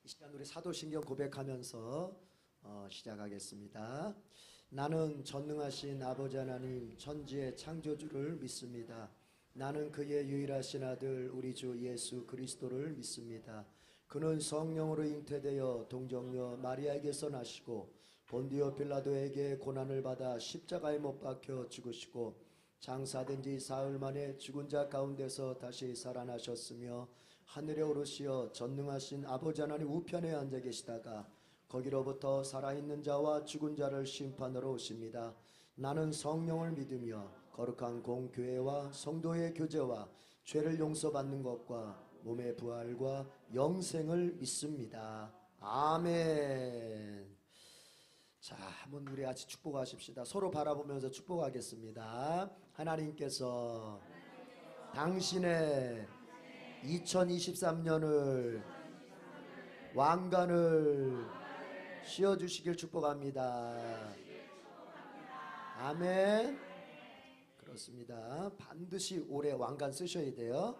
이 시간 우리 사도신경 고백하면서 시작하겠습니다. 나는 전능하신 아버지 하나님 천지의 창조주를 믿습니다. 나는 그의 유일하신 아들 우리 주 예수 그리스도를 믿습니다. 그는 성령으로 잉태되어 동정녀 마리아에게서 나시고 본디오 빌라도에게 고난을 받아 십자가에 못 박혀 죽으시고 장사된 지 사흘 만에 죽은 자 가운데서 다시 살아나셨으며 하늘에 오르시어 전능하신 아버지 하나님 우편에 앉아 계시다가 거기로부터 살아있는 자와 죽은 자를 심판하러 오십니다. 나는 성령을 믿으며 거룩한 공교회와 성도의 교제와 죄를 용서받는 것과 몸의 부활과 영생을 믿습니다. 아멘. 자, 한번 우리 같이 축복하십시다. 서로 바라보면서 축복하겠습니다. 하나님께서 당신의 2023년을 왕관을 씌워주시길 축복합니다. 아멘. 그렇습니다. 반드시 올해 왕관 쓰셔야 돼요.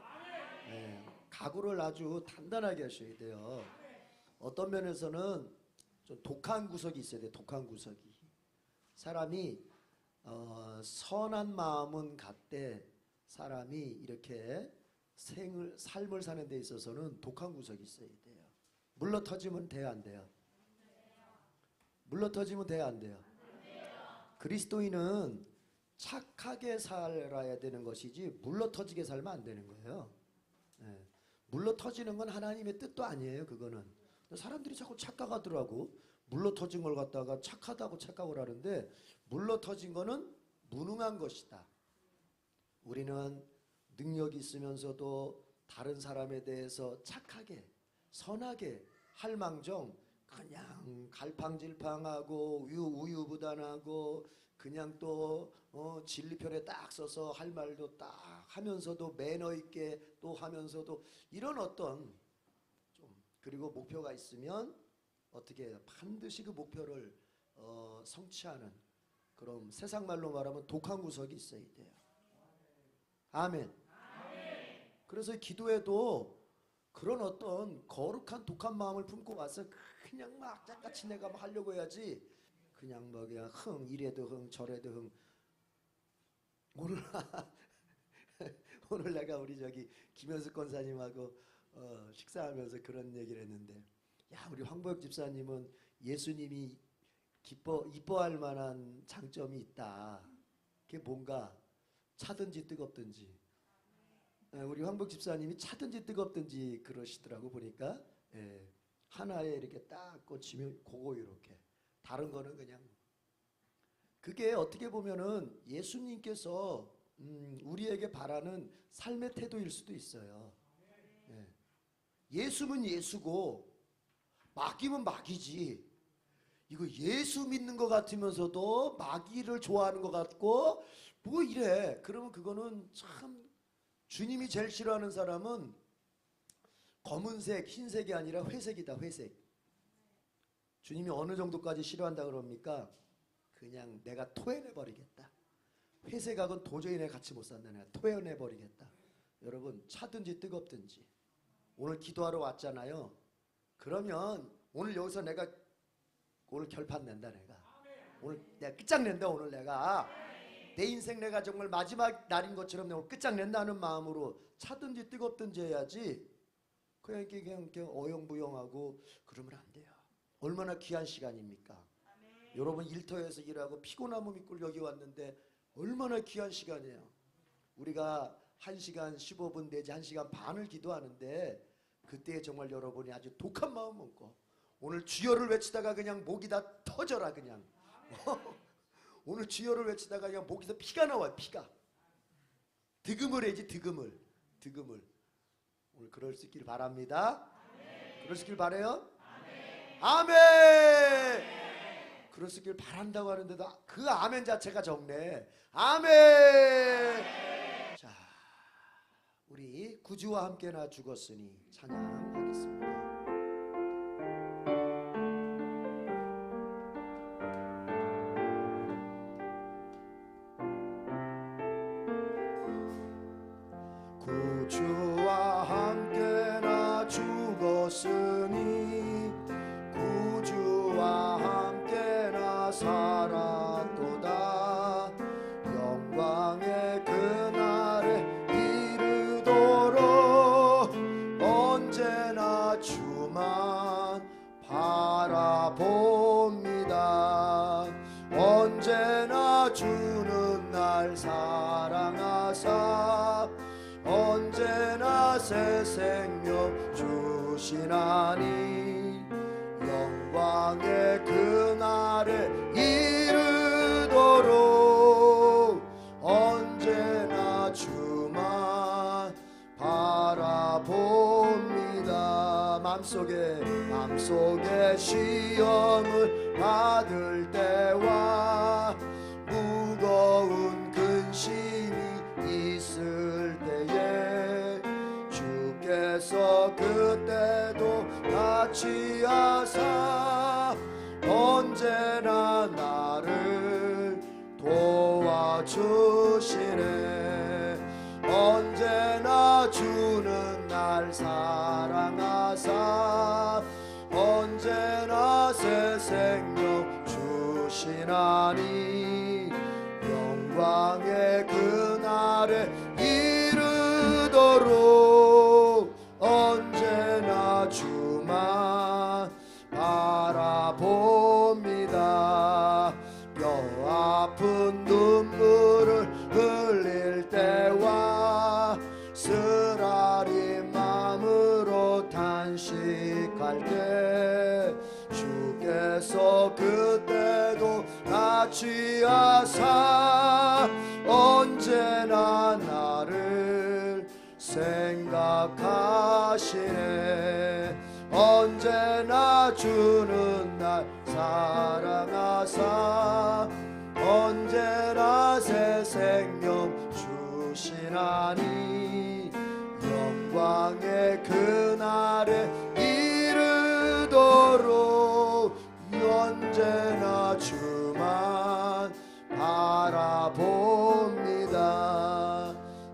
네, 각오를 아주 단단하게 하셔야 돼요. 어떤 면에서는 좀 독한 구석이 있어야 돼요. 독한 구석이. 사람이 선한 마음은 갖되 사람이 이렇게 삶을 사는 데 있어서는 독한 구석이 있어야 돼요. 물러 터지면 돼요, 안 돼요? 물러 터지면 돼요, 안 돼요? 그리스도인은 착하게 살아야 되는 것이지 물러 터지게 살면 안 되는 거예요. 네. 물러 터지는 건 하나님의 뜻도 아니에요. 그거는 사람들이 자꾸 착각하더라고. 물러 터진 걸 갖다가 착하다고 착각을 하는데 물러 터진 거는 무능한 것이다. 우리는 능력이 있으면서도 다른 사람에 대해서 착하게 선하게 할망정 그냥 갈팡질팡하고 우유부단하고 그냥 또 진리편에 딱 서서 할 말도 딱 하면서도 매너 있게 또 하면서도 이런 어떤 좀 그리고 목표가 있으면 어떻게 해요? 반드시 그 목표를 성취하는 그럼 세상 말로 말하면 독한 구석이 있어야 돼요. 아멘. 그래서 기도에도 그런 어떤 거룩한 독한 마음을 품고 와서 그냥 막 짝같이 내가 막 하려고 해야지 그냥 뭐 그냥 이래도 저래도 오늘 오늘 내가 우리 저기 김현숙 권사님하고 식사하면서 그런 얘기를 했는데 야 우리 황보혁 집사님은 예수님이 이뻐할 만한 장점이 있다. 그게 뭔가 차든지 뜨겁든지 우리 황복 집사님이 차든지 뜨겁든지 그러시더라고 보니까 하나에 이렇게 딱 꽂히면 그거 이렇게 다른 거는 그냥 그게 어떻게 보면은 예수님께서 우리에게 바라는 삶의 태도일 수도 있어요. 예수면 예수고 마귀면 마귀지. 이거 예수 믿는 것 같으면서도 마귀를 좋아하는 것 같고 뭐 이래. 그러면 그거는 참 주님이 제일 싫어하는 사람은 검은색, 흰색이 아니라 회색이다. 회색. 주님이 어느 정도까지 싫어한다 그럽니까? 그냥 내가 토해내버리겠다. 회색하고는 도저히 내가 같이 못 산다. 내가 토해내버리겠다. 여러분 차든지 뜨겁든지 오늘 기도하러 왔잖아요. 그러면 오늘 여기서 내가 오늘 결판 낸다. 내가 오늘 내가 끝장낸다. 오늘 내가 내 인생 내가 정말 마지막 날인 것처럼 내가 끝장낸다는 마음으로 차든지 뜨겁든지 해야지 그냥 이렇게 그냥 어영부영하고 그러면 안 돼요. 얼마나 귀한 시간입니까? 여러분 일터에서 일하고 피곤한 몸 입고 여기 왔는데 얼마나 귀한 시간이에요. 우리가 1시간 15분 내지 1시간 반을 기도하는데 그때 정말 여러분이 아주 독한 마음 먹고 오늘 주여를 외치다가 그냥 목이 다 터져라 그냥 오늘 주여를 외치다가 그냥 목에서 피가 나와요. 피가 득음을 해야지 득음을 오늘 그럴 수 있길 바랍니다. 아멘. 그럴 수 있길 바라요. 아멘. 아멘. 그럴 수 있길 바란다고 하는데도 그 아멘 자체가 적네. 아멘. 아멘. 자, 우리 구주와 함께나 죽었으니 찬양하겠습니다. 구주와 함께나 죽었으니 새 생명 주시나니 영광의 그날에 이르도록 언제나 주만 바라봅니다. 맘속에 시험을 받을 때와 무거운 근심이 있을 때에 주께서 그때도 같이 하사 언제나 나를 도와주시네. 언제나 주는 날 사랑하사 언제나 새 생명 주시나니 영광의 그날에 이르도록 언제나 주만 바라봅니다. 뼈아픈 눈물을 흘릴 때와 쓰라린 마음으로 탄식할 때 주께서 그때도 같이 하사 언제나 나를 생각하시네. 언제나 주는 날 사랑하사 언제나 새 생명 주시나니 영광의 그날에 이르도록 언제나 주만 바라봅니다.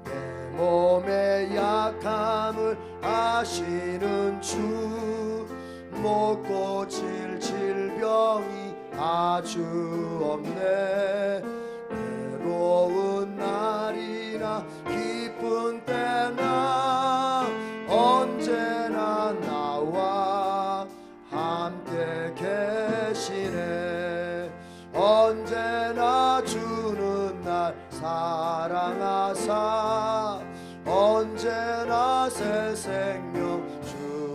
내 몸의 약함을 아시는 주 못 고칠 질병이 아주 없네. 외로운 날이나 기쁜 때나 언제나 나와 함께 계시네. 언제나 주는 날 사랑하사 언제나 새 생명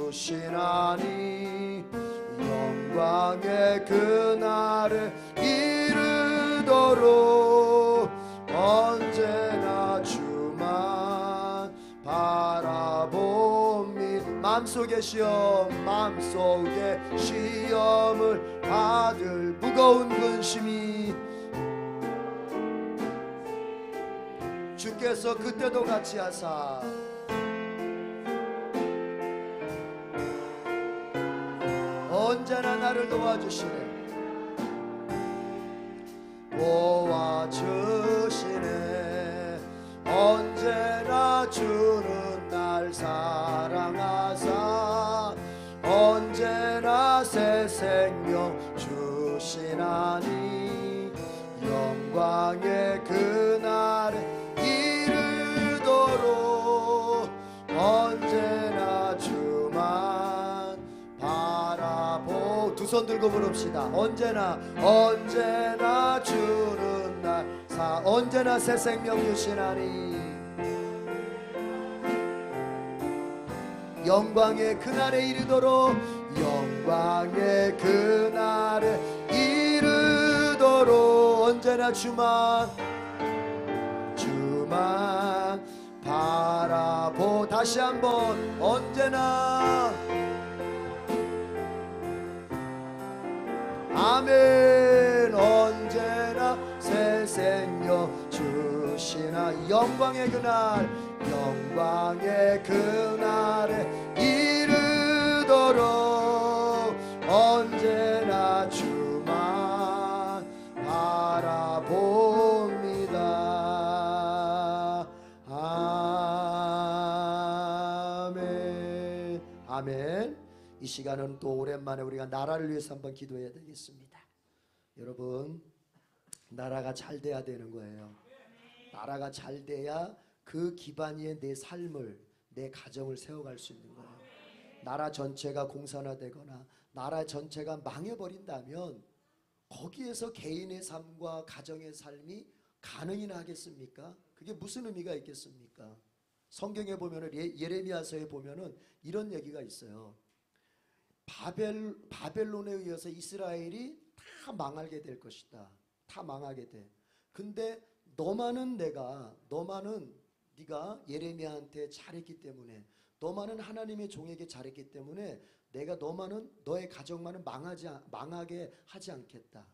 주시나니 영광의 그날에 이르도록 언제나 주만 바라봅니다. 마음속의 시험을 받을 무거운 근심이 주께서 그때도 같이 하사 언제나 나를 도와주시네. 언제나 주는 날 사랑하사 언제나 새 생명 주시나니 영광의 그날에 이르도록 언제나 주만 두 손 들고 부릅시다. 언제나 주는 날 언제나 새 생명 주시나니 영광의 그날에 이르도록 영광의 그날에 이르도록 언제나 주만 바라보 다시 한번 언제나 아멘. 언제나 새 생명 주시나 영광의 그날에 이르도록 언제나 주만 바라봅니다. 아멘. 아멘. 이 시간은 또 오랜만에 우리가 나라를 위해서 한번 기도해야 되겠습니다. 여러분, 나라가 잘 돼야 되는 거예요. 나라가 잘 돼야 그 기반 위에 내 삶을, 내 가정을 세워갈 수 있는 거예요. 나라 전체가 공산화되거나 나라 전체가 망해버린다면 거기에서 개인의 삶과 가정의 삶이 가능이나 하겠습니까? 그게 무슨 의미가 있겠습니까? 성경에 보면은 예레미야서에 보면은 이런 얘기가 있어요. 바벨론에 의해서 이스라엘이 다 망하게 될 것이다. 다 망하게 돼. 근데 너만은 네가 예레미야한테 잘했기 때문에, 너만은 하나님의 종에게 잘했기 때문에 내가 너의 가정만은 망하게 하지 않겠다.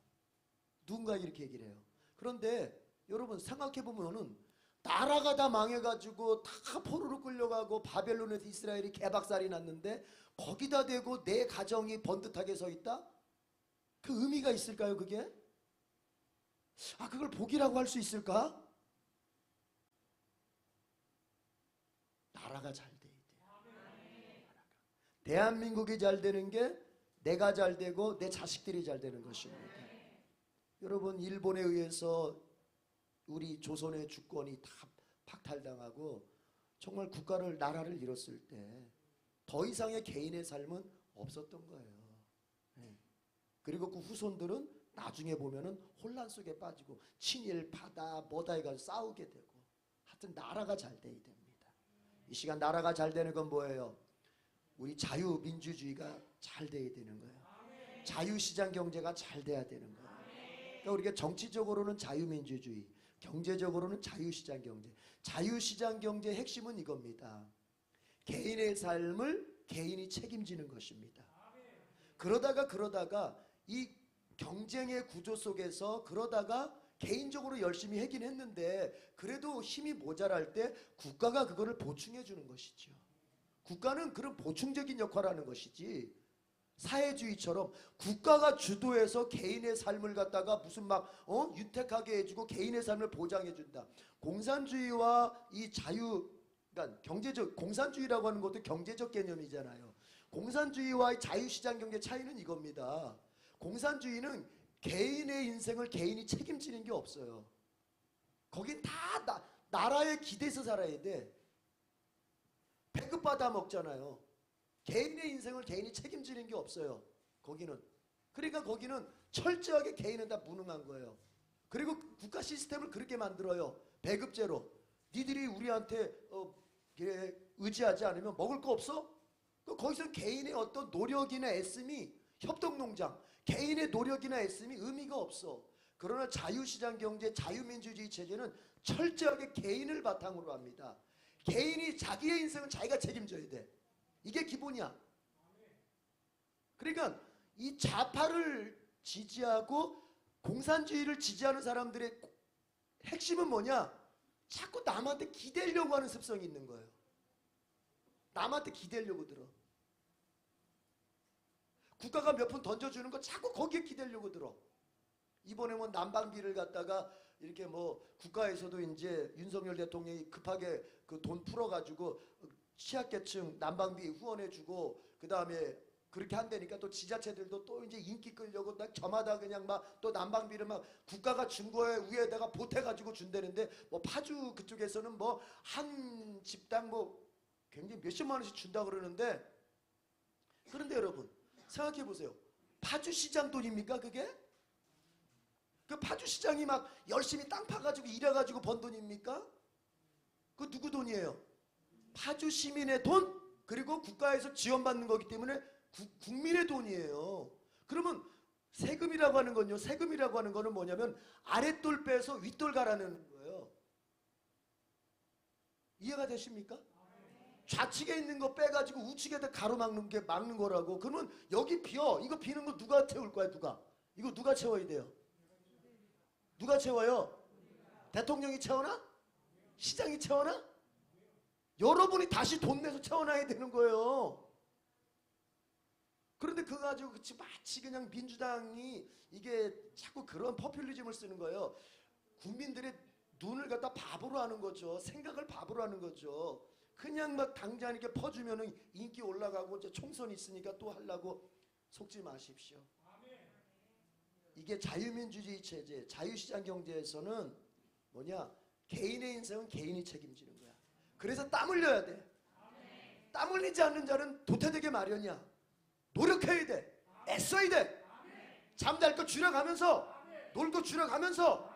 누군가 이렇게 얘기를 해요. 그런데 여러분 생각해 보면은 나라가 다 망해가지고 다 포로로 끌려가고 바벨론에서 이스라엘이 개박살이 났는데 거기다 대고 내 가정이 번듯하게 서 있다? 그 의미가 있을까요, 그게? 그걸 복이라고 할 수 있을까? 나라가 잘 돼야 돼. 대한민국이 잘 되는 게 내가 잘 되고 내 자식들이 잘 되는 것입니다. 여러분, 일본에 의해서 우리 조선의 주권이 다 박탈당하고 정말 나라를 잃었을 때 더 이상의 개인의 삶은 없었던 거예요. 그리고 그 후손들은 나중에 보면은 혼란 속에 빠지고 친일파다 뭐다 해가지고 싸우게 되고, 하여튼 나라가 잘 돼야 됩니다. 이 시간 나라가 잘 되는 건 뭐예요? 우리 자유민주주의가 잘 돼야 되는 거예요. 자유시장 경제가 잘 돼야 되는 거예요. 그러니까 우리가 정치적으로는 자유민주주의, 경제적으로는 자유시장 경제. 자유시장 경제의 핵심은 이겁니다. 개인의 삶을 개인이 책임지는 것입니다. 그러다가 이 경쟁의 구조 속에서 그러다가 개인적으로 열심히 하긴 했는데 그래도 힘이 모자랄 때 국가가 그거를 보충해 주는 것이죠. 국가는 그런 보충적인 역할을 하는 것이지, 사회주의처럼 국가가 주도해서 개인의 삶을 갖다가 무슨 유택하게 해주고 개인의 삶을 보장해 준다. 공산주의와 이 그러니까 공산주의라고 하는 것도 경제적 개념이잖아요. 공산주의와 자유시장 경제 차이는 이겁니다. 공산주의는 개인의 인생을 개인이 책임지는 게 없어요. 거긴 다 나라에 기대서 살아야 돼. 배급받아 먹잖아요. 개인의 인생을 개인이 책임지는 게 없어요. 거기는. 그러니까 거기는 철저하게 개인은 다 무능한 거예요. 그리고 국가 시스템을 그렇게 만들어요. 배급제로. 니들이 우리한테 의지하지 않으면 먹을 거 없어? 거기서 개인의 어떤 노력이나 애씀이, 협동농장, 개인의 노력이나 애씀이 의미가 없어. 그러나 자유시장 경제, 자유민주주의 체제는 철저하게 개인을 바탕으로 합니다. 개인이 자기의 인생을 자기가 책임져야 돼. 이게 기본이야. 그러니까 이 좌파를 지지하고 공산주의를 지지하는 사람들의 핵심은 뭐냐? 자꾸 남한테 기대려고 하는 습성이 있는 거예요. 남한테 기대려고 들어. 국가가 몇 푼 던져주는 거 자꾸 거기에 기대려고 들어. 이번에 난방비를 갖다가 이렇게 국가에서도 이제 윤석열 대통령이 급하게 그 돈 풀어가지고 취약계층 난방비 후원해주고, 그 다음에 그렇게 한다니까 또 지자체들도 또 이제 인기 끌려고 저마다 그냥 또 난방비를 국가가 준 거에 위에다가 보태가지고 준다는데, 파주 그쪽에서는 한 집당 굉장히 몇십만 원씩 준다 그러는데, 그런데 여러분 생각해 보세요. 파주시장 돈입니까 그게? 그 파주시장이 열심히 땅 파가지고 일해가지고 번 돈입니까? 그 누구 돈이에요? 파주 시민의 돈, 그리고 국가에서 지원받는 거기 때문에 국민의 돈이에요. 그러면 세금이라고 하는 거는 뭐냐면 아랫돌 빼서 윗돌 가라는 거예요. 이해가 되십니까? 좌측에 있는 거 빼가지고 우측에다 가로막는 게 막는 거라고. 그러면 여기 비어. 이거 비는 거 누가 채울 거야? 이거 누가 채워야 돼요? 누가 채워요? 대통령이 채워나? 시장이 채워나? 여러분이 다시 돈 내서 채워놔야 되는 거예요. 그런데 그거 가지고 마치 그냥 민주당이 이게 자꾸 그런 포퓰리즘을 쓰는 거예요. 국민들의 눈을 갖다 바보로 하는 거죠. 생각을 바보로 하는 거죠. 그냥 당장 이렇게 퍼주면은 인기 올라가고 이제 총선이 있으니까 또 하려고. 속지 마십시오. 이게 자유민주주의 체제, 자유시장 경제에서는 개인의 인생은 개인이 책임지는 거야. 그래서 땀 흘려야 돼. 땀 흘리지 않는 자는 도태되게 마련이야. 노력해야 돼. 애써야 돼. 잠잘 거 줄여가면서, 놀 거 줄여가면서.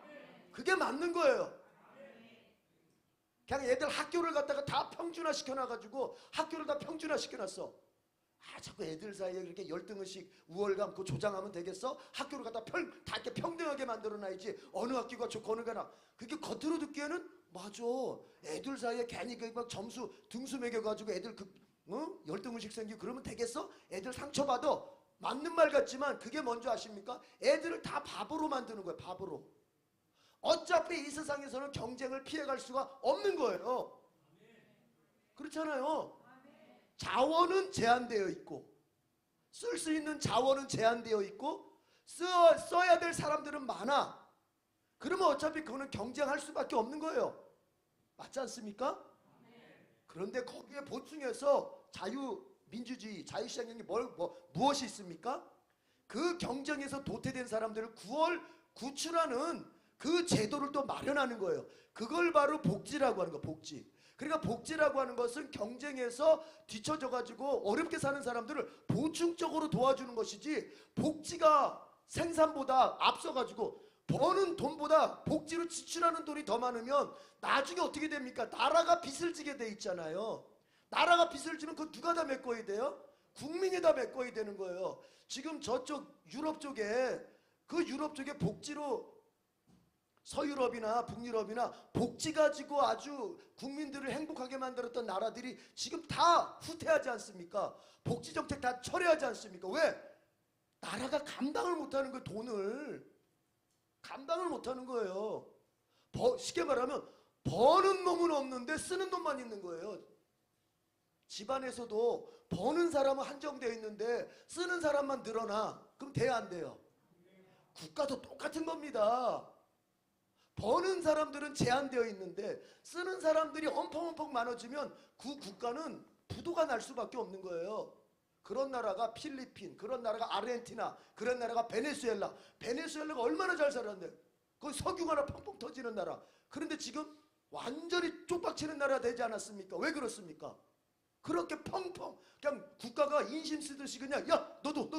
그게 맞는 거예요. 그냥 애들 학교를 갖다가 다 평준화 시켜놔가지고 학교를 다 평준화 시켜놨어. 자꾸 애들 사이에 그렇게 열등의식, 우월감 그 조장하면 되겠어? 학교를 갖다 다 이렇게 평등하게 만들어놔야지. 어느 학교가 좋고 어느 가나. 그게 겉으로 듣기에는 맞아. 애들 사이에 괜히 막 점수 등수 매겨가지고 애들 열등의식 생기고 그러면 되겠어? 애들 상처받아. 맞는 말 같지만 그게 뭔지 아십니까? 애들을 다 바보로 만드는 거예요. 바보로. 어차피 이 세상에서는 경쟁을 피해갈 수가 없는 거예요. 그렇잖아요. 자원은 제한되어 있고 쓸 수 있는 자원은 제한되어 있고 써야 될 사람들은 많아. 그러면 어차피 그거는 경쟁할 수밖에 없는 거예요. 맞지 않습니까? 그런데 거기에 보충해서 자유민주주의, 자유시장경이 무엇이 있습니까? 그 경쟁에서 도태된 사람들을 구출하는 그 제도를 또 마련하는 거예요. 그걸 바로 복지라고 하는 거예요. 복지. 그러니까 복지라고 하는 것은 경쟁에서 뒤처져 가지고 어렵게 사는 사람들을 보충적으로 도와주는 것이지, 복지가 생산보다 앞서 가지고 버는 돈보다 복지로 지출하는 돈이 더 많으면 나중에 어떻게 됩니까? 나라가 빚을 지게 돼 있잖아요. 나라가 빚을 지면 그거 누가 다 메꿔야 돼요? 국민이 다 메꿔야 되는 거예요. 지금 저쪽 유럽 쪽에 복지로 서유럽이나 북유럽이나 복지 가지고 아주 국민들을 행복하게 만들었던 나라들이 지금 다 후퇴하지 않습니까? 복지 정책 다 철회하지 않습니까? 왜? 나라가 감당을 못하는 그 돈을 감당을 못하는 거예요. 쉽게 말하면 버는 놈은 없는데 쓰는 돈만 있는 거예요. 집안에서도 버는 사람은 한정되어 있는데 쓰는 사람만 늘어나. 그럼 돼야 안 돼요? 국가도 똑같은 겁니다. 버는 사람들은 제한되어 있는데 쓰는 사람들이 엄청엄청 많아지면 그 국가는 부도가 날 수밖에 없는 거예요. 그런 나라가 필리핀, 그런 나라가 아르헨티나, 그런 나라가 베네수엘라. 베네수엘라가 얼마나 잘 살았는데 거기 석유가 하나 펑펑 터지는 나라. 그런데 지금 완전히 쪽박치는 나라가 되지 않았습니까? 왜 그렇습니까? 그렇게 펑펑 그냥 국가가 인심 쓰듯이 그냥 야 너도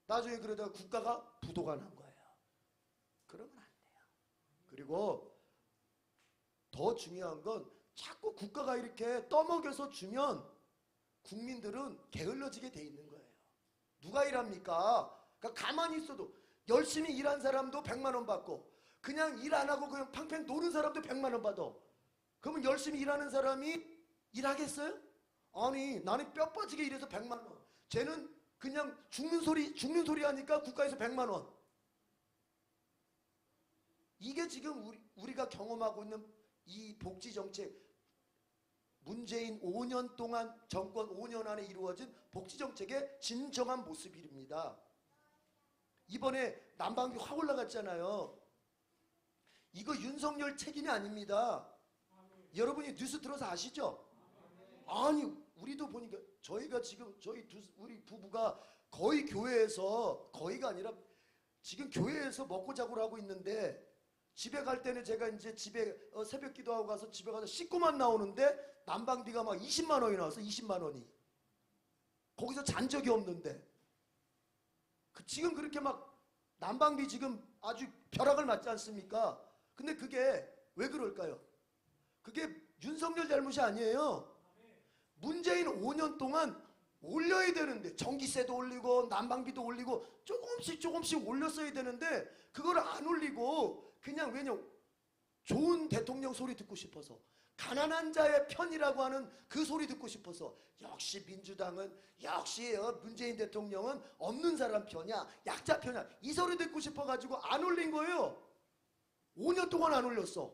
나중에 그러다가 국가가 부도가 난 거예요. 그러면 안 돼요. 그리고 더 중요한 건 자꾸 국가가 이렇게 떠먹여서 주면 국민들은 게을러지게 돼 있는 거예요. 누가 일합니까? 그러니까 가만히 있어도 열심히 일한 사람도 100만 원 받고 그냥 일 안 하고 그냥 팡팡 노는 사람도 100만 원 받아. 그러면 열심히 일하는 사람이 일하겠어요? 아니 나는 뼈 빠지게 일해서 100만 원. 쟤는 그냥 죽는 소리 하니까 국가에서 100만 원. 이게 지금 우리가 경험하고 있는 이 복지 정책, 문재인 5년 동안 정권 5년 안에 이루어진 복지 정책의 진정한 모습입니다. 이번에 난방비 확 올라갔잖아요. 이거 윤석열 책임이 아닙니다. 여러분이 뉴스 들어서 아시죠? 아니 우리도 보니까 저희가 지금 우리 부부가 거의 교회에서, 거의가 아니라 지금 교회에서 먹고 자고를 하고 있는데, 집에 갈 때는 제가 이제 집에 새벽 기도하고 가서 집에 가서 씻고만 나오는데 난방비가 막 20만 원이 나왔어. 20만 원이. 거기서 잔 적이 없는데 지금 그렇게 막 난방비 지금 아주 벼락을 맞지 않습니까? 근데 그게 왜 그럴까요? 그게 윤석열 잘못이 아니에요. 문재인 5년 동안 올려야 되는데, 전기세도 올리고 난방비도 올리고 조금씩 올렸어야 되는데 그걸 안 올리고 그냥, 왜냐, 좋은 대통령 소리 듣고 싶어서, 가난한 자의 편이라고 하는 그 소리 듣고 싶어서, 역시 민주당은, 역시 문재인 대통령은 없는 사람 편이야, 약자 편이야, 이 소리 듣고 싶어가지고 안 올린 거예요. 5년 동안 안 올렸어.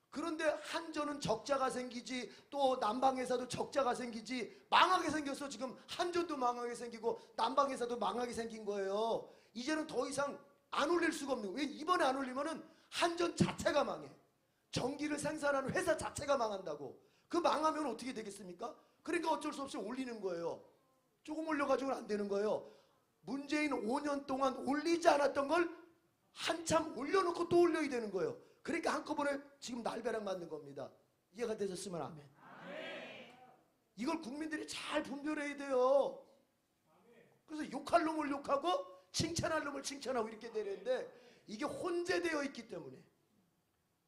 그런데 한전은 적자가 생기지, 또 난방회사도 적자가 생기지, 망하게 생겼어. 지금 한전도 망하게 생기고 난방회사도 망하게 생긴 거예요. 이제는 더 이상 안 올릴 수가 없는 거예요. 왜? 이번에 안 올리면은 한전 자체가 망해. 전기를 생산하는 회사 자체가 망한다고. 그 망하면 어떻게 되겠습니까? 그러니까 어쩔 수 없이 올리는 거예요. 조금 올려가지고는 안 되는 거예요. 문재인 5년 동안 올리지 않았던 걸 한참 올려놓고 또 올려야 되는 거예요. 그러니까 한꺼번에 지금 날벼락 맞는 겁니다. 이해가 되셨으면 아멘. 이걸 국민들이 잘 분별해야 돼요. 그래서 욕할 놈을 욕하고 칭찬할 놈을 칭찬하고 이렇게 되는데, 이게 혼재되어 있기 때문에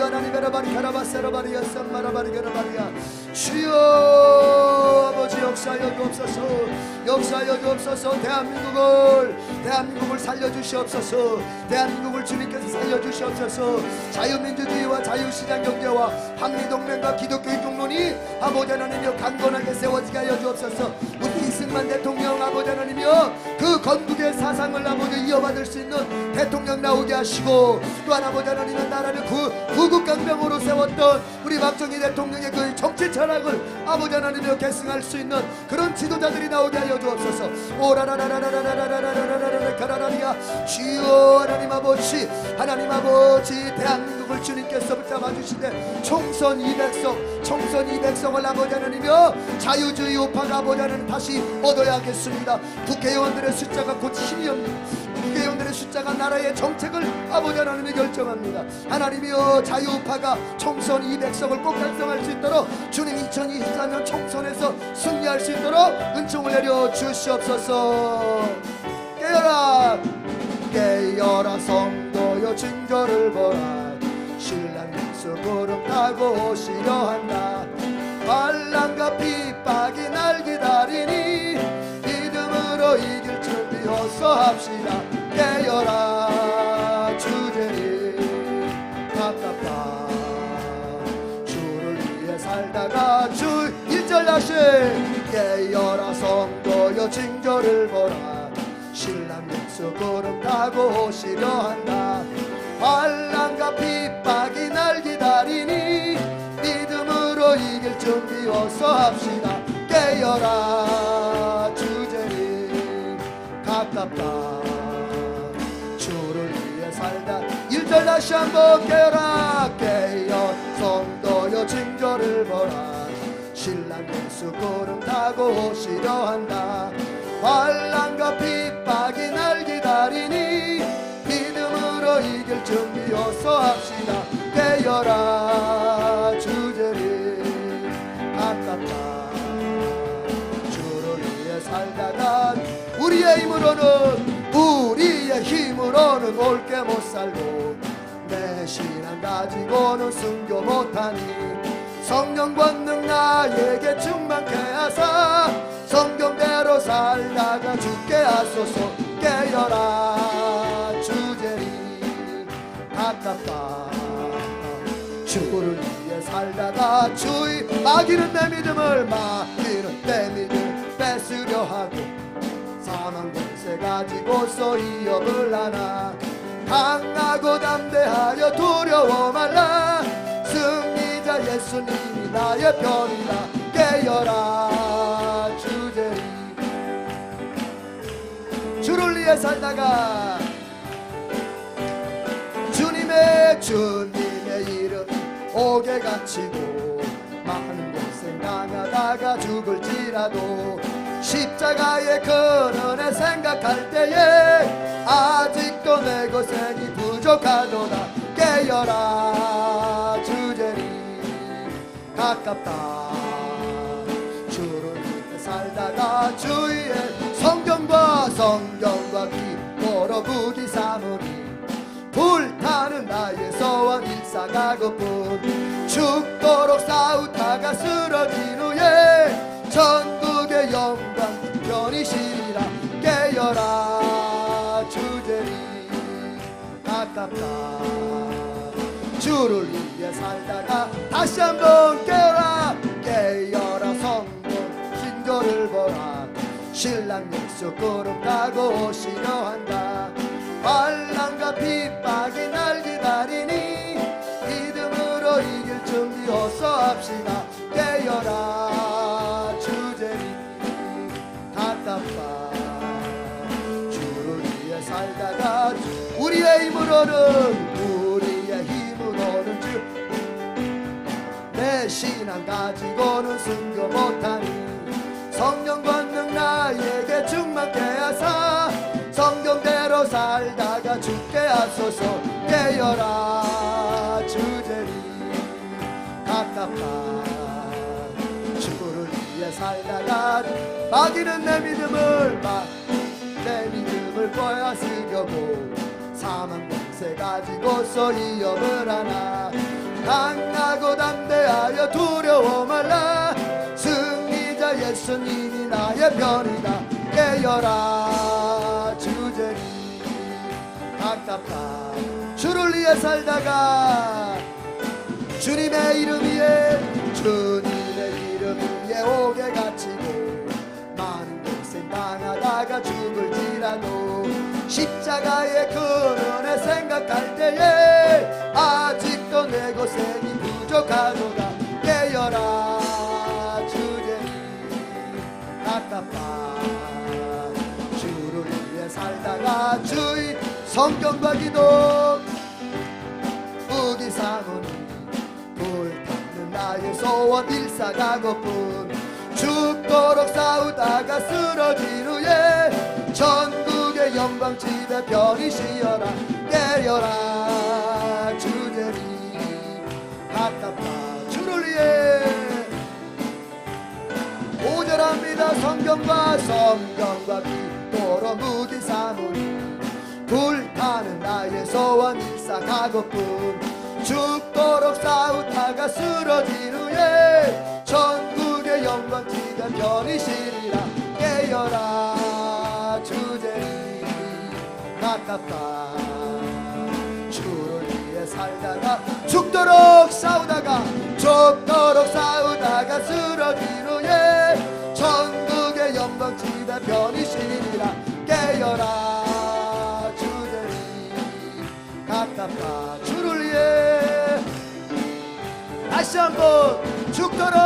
주여 하나님 베라바리 가라바세라바리야 쌈마라바리 가라바리야 주여 아버지 역사하여 주옵소서 역사하여 주옵소서 대한민국을 살려주시옵소서 대한민국을 주님께서 살려주시옵소서 자유민주주의와 자유시장 경제와 한미동맹과 기독교의 종론이 아버지 하나님이여 강건하게 세워지게 하여 주옵소서 우리 이승만 대통령 아버지 하나님이여 그 건국의 사상을 아버지 이어받을 수 있는 대통령 나오게 하시고 또한 아버지 하나님의 나라를 구국강병으로 세웠던 우리 박정희 대통령의 그 정치 철학을 아버지 하나님이여 계승할 수 있는 그런 지도자들이 나오게 하여 주옵소서 오라라라라라라라라라라라라 가라라리야 주여 하나님 아버지 대한민국을 주님께서 붙잡아 주시되 총선 200석을 아버지 하나님이여 자유주의 우파가 아버지 하나님 다시 얻어야겠습니다. 국회의원들의 숫자가 곧 힘이 없는 국회의원들의 숫자가 나라의 정책을 아버지 하나님이 결정합니다. 하나님이여 자유우파가 총선 200석을 꼭 달성할 수 있도록 주님 2024년 총선에서 승리할 수 있도록 은총을 내려 주시옵소서. 깨어라 성도여 징조를 보라 신랑 예수 구름 타고 오시려 한다 환난과 핍박이 날 기다리니 믿음으로 이길 준비 어서 합시다. 깨어라 주제니 가깝다 주를 위해 살다가 주 1절 다시 깨어라 성도여 징조를 보라 신랑 예수 구름 타고 오시려 한다 환난과 핍박이 날 기다리니 믿음으로 이길 준비 어서 합시다. 깨어라 주제니 가깝다 주를 위해 살다 1절 다시 한번 깨어라 성도여 징조를 보라 신랑 예수 구름 타고 오시려 한다 환난과 핍박이 날 기다리니 믿음으로 이길 준비 어서 합시다. 깨어라 주제니 가깝다 주를 위해 살다가 우리의 힘으로는 옳게 못 살고 내 신앙 가지고는 순교 못하니 성령 권능 나에게 충만케 하사 성경대로 살다가 죽게 하소서. 깨어라 주제니 가깝다 주를 위해 살다가 주의 마귀는 내 믿음을 뺏으려 하고 사망 권세 가지고서 위협을 하나 강하고 담대하여 두려워 말라 승리자 예수님이 나의 편이다. 깨어라 주제니 주를 위해 살다가 주님의 이름 옥에 갇히고 많은 고생 당하다가 죽을지라도 십자가의 근원에 생각할 때에 아직도 내 고생이 부족하도다. 깨어라 주제니 가깝다 주를 위해 살다가 주의 성경과 기도로 부디 삼으니 불타는 나의 소원 일사가고뿐 죽도록 싸우다가 쓰러진 후에 천국의 영광 편이시리라. 깨어라 주제니 가깝다 주를 위해 살다가 다시 한번 깨어라 성도 징조를 보라 신랑 예수 구름 타고 오시려 한다. 환난과 핍박이 날 기다리니 믿음으로 이길 준비 어서 합시다. 깨어라 주제니 가깝다 주를 위해 살다가 우리의 힘으로는 내 신앙 가지고는 순교 못하니 성령 권능 나에게 충만케 하사 성경대로 살다가 죽게 하소서. 깨어라 주제니 가깝다 주를 위해 살다가 마귀는 내 믿음을 빼앗으려고 사망 권세 가지고서 위협을 하나 강하고 담대하여 두려워 말라. 승리자 예수님이 나의 편이다. 깨어라 주제니 가깝다. 주를 위해 살다가 주님의 이름 위에 주님의 이름 위에 옥에 갇히고 많은 고생 당하다가 죽을지라도 십자가의 그 은혜 생각할 때에 아직도 내 고생이 부족하도다. 깨어라 주제니 가깝다. 주를 위해 살다가 주의 성경과 기도 무기상은 불타는 나의 소원 일사가고뿐. 죽도록 싸우다가 쓰러진 후에 전국의 영광집에 편히 쉬어라. 깨어라 주제니 가깝다. 주를 위해 오절합니다. 성경과 기도로 무기사모니 불타는 나의 소원 일사가고뿐. 죽도록 싸우다가 쓰러진 후에 전국의 영광지가 편히 쉬리라. 깨어라 주제니 가깝다. 주를 위해 살다가 죽도록 싸우다가 쓰러진 후에 전국의 영광지가 편히 쉬리라. 깨어라 주제니 가깝다. 주를 위해 다시 한번 죽도록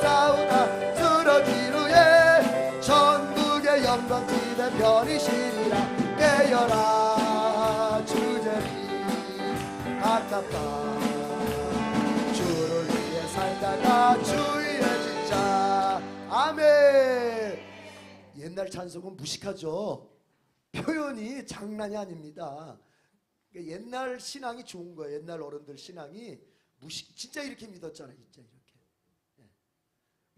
싸우다 쓰러진 후에 전국의 영광집에 편히 쉬리라. 깨어라 주제니 가깝다. 주를 위해 살다가 주의 진짜. 아멘. 옛날 찬송은 무식하죠. 표현이 장난이 아닙니다. 옛날 신앙이 좋은 거예요. 옛날 어른들 신앙이 진짜 이렇게 믿었잖아요. 진짜 이렇게.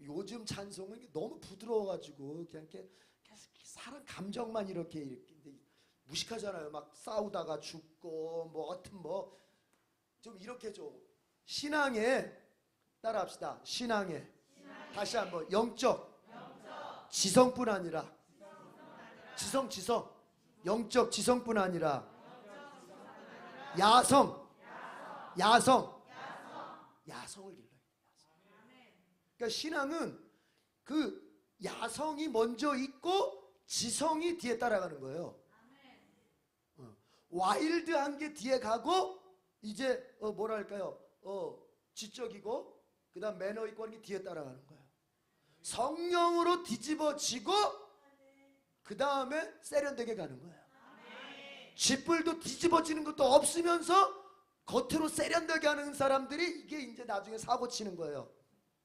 요즘 찬송은 너무 부드러워가지고 그냥 이렇게 사람 감정만 이렇게 무식하잖아요. 막 싸우다가 죽고 뭐 하여튼 뭐 좀 이렇게 좀 신앙에 따라합시다. 신앙에 다시 한번 영적 지성뿐 아니라 지성 영적 지성뿐 아니라 야성을 길러요. 그러니까 신앙은 그 야성이 먼저 있고 지성이 뒤에 따라가는 거예요. 와일드한 게 뒤에 가고 이제 뭐랄까요? 지적이고 그다음 매너 있고 하는 게 뒤에 따라가는 거예요. 성령으로 뒤집어지고 그 다음에 세련되게 가는 거예요. 쥐뿔도 뒤집어지는 것도 없으면서 겉으로 세련되게 하는 사람들이 이게 이제 나중에 사고 치는 거예요.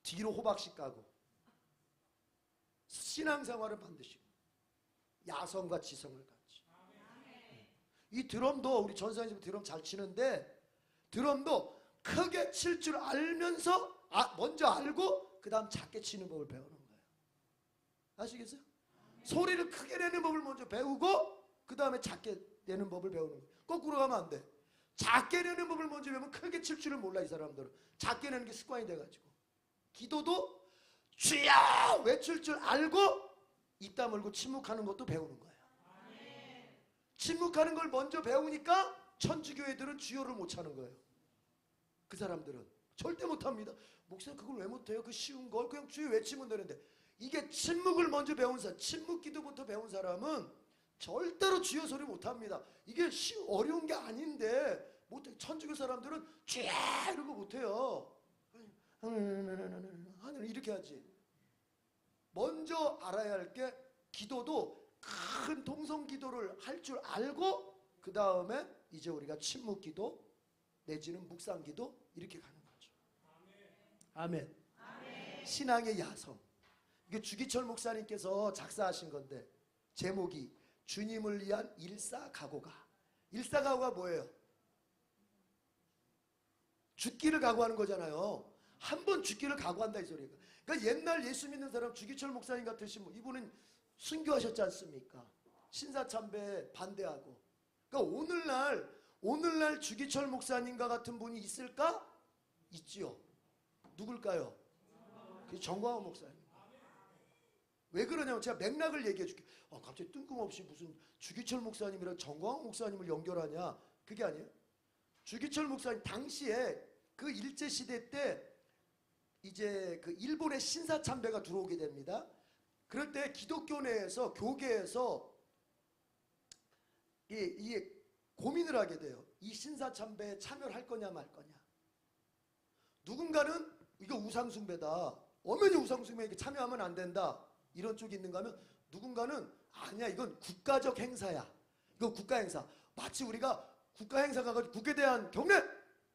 뒤로 호박씨 까고. 신앙생활은 반드시 야성과 지성을 갖지. 이 드럼도 우리 전사님 드럼 잘 치는데 드럼도 크게 칠 줄 알면서 먼저 알고 그 다음 작게 치는 법을 배우는 거예요. 아시겠어요? 소리를 크게 내는 법을 먼저 배우고 그 다음에 작게 내는 법을 배우는 거예요. 거꾸로 가면 안 돼. 작게 내는 법을 먼저 배우면 크게 칠 줄을 몰라. 이 사람들은 작게 내는 게 습관이 돼가지고. 기도도 주여 외칠 줄 알고 입 다물고 침묵하는 것도 배우는 거예요. 침묵하는 걸 먼저 배우니까 천주교회들은 주여를 못 차는 거예요. 그 사람들은 절대 못합니다. 목사님 그걸 왜 못해요? 그 쉬운 걸 그냥 주여 외치면 되는데. 이게 침묵을 먼저 배운 사람, 침묵 기도부터 배운 사람은 절대로 주여 소리 못합니다. 이게 어려운 게 아닌데 못해. 천주교 사람들은 주여 이런 거 못해요. 이렇게 하지. 먼저 알아야 할 게 기도도 큰 통성 기도를 할 줄 알고 그 다음에 이제 우리가 침묵 기도 내지는 묵상 기도 이렇게 가는 거죠. 아멘. 아멘. 신앙의 야성. 이게 주기철 목사님께서 작사하신 건데 제목이 주님을 위한 일사각오가. 일사각오가 뭐예요? 죽기를 각오하는 거잖아요. 한 번 죽기를 각오한다 이 소리가. 그러니까 옛날 예수 믿는 사람 주기철 목사님 같으신 분, 이분은 순교하셨지 않습니까? 신사참배 반대하고. 그러니까 오늘날 오늘날 주기철 목사님과 같은 분이 있을까? 있지요. 누굴까요? 그 정광훈 목사님. 왜 그러냐면 제가 맥락을 얘기해 줄게요. 갑자기 뜬금없이 무슨 주기철 목사님이랑 정광훈 목사님을 연결하냐. 그게 아니에요. 주기철 목사님 당시에 그 일제시대 때 이제 그 일본의 신사참배가 들어오게 됩니다. 그럴 때 기독교 내에서 교계에서 이 고민을 하게 돼요. 이 신사참배에 참여를 할 거냐 말 거냐. 누군가는 이거 우상숭배다. 엄연히 우상숭배에 참여하면 안 된다. 이런 쪽이 있는가 하면 누군가는 아니야 이건 국가적 행사야. 이건 국가 행사. 마치 우리가 국가 행사 가가지고 국회에 대한 경례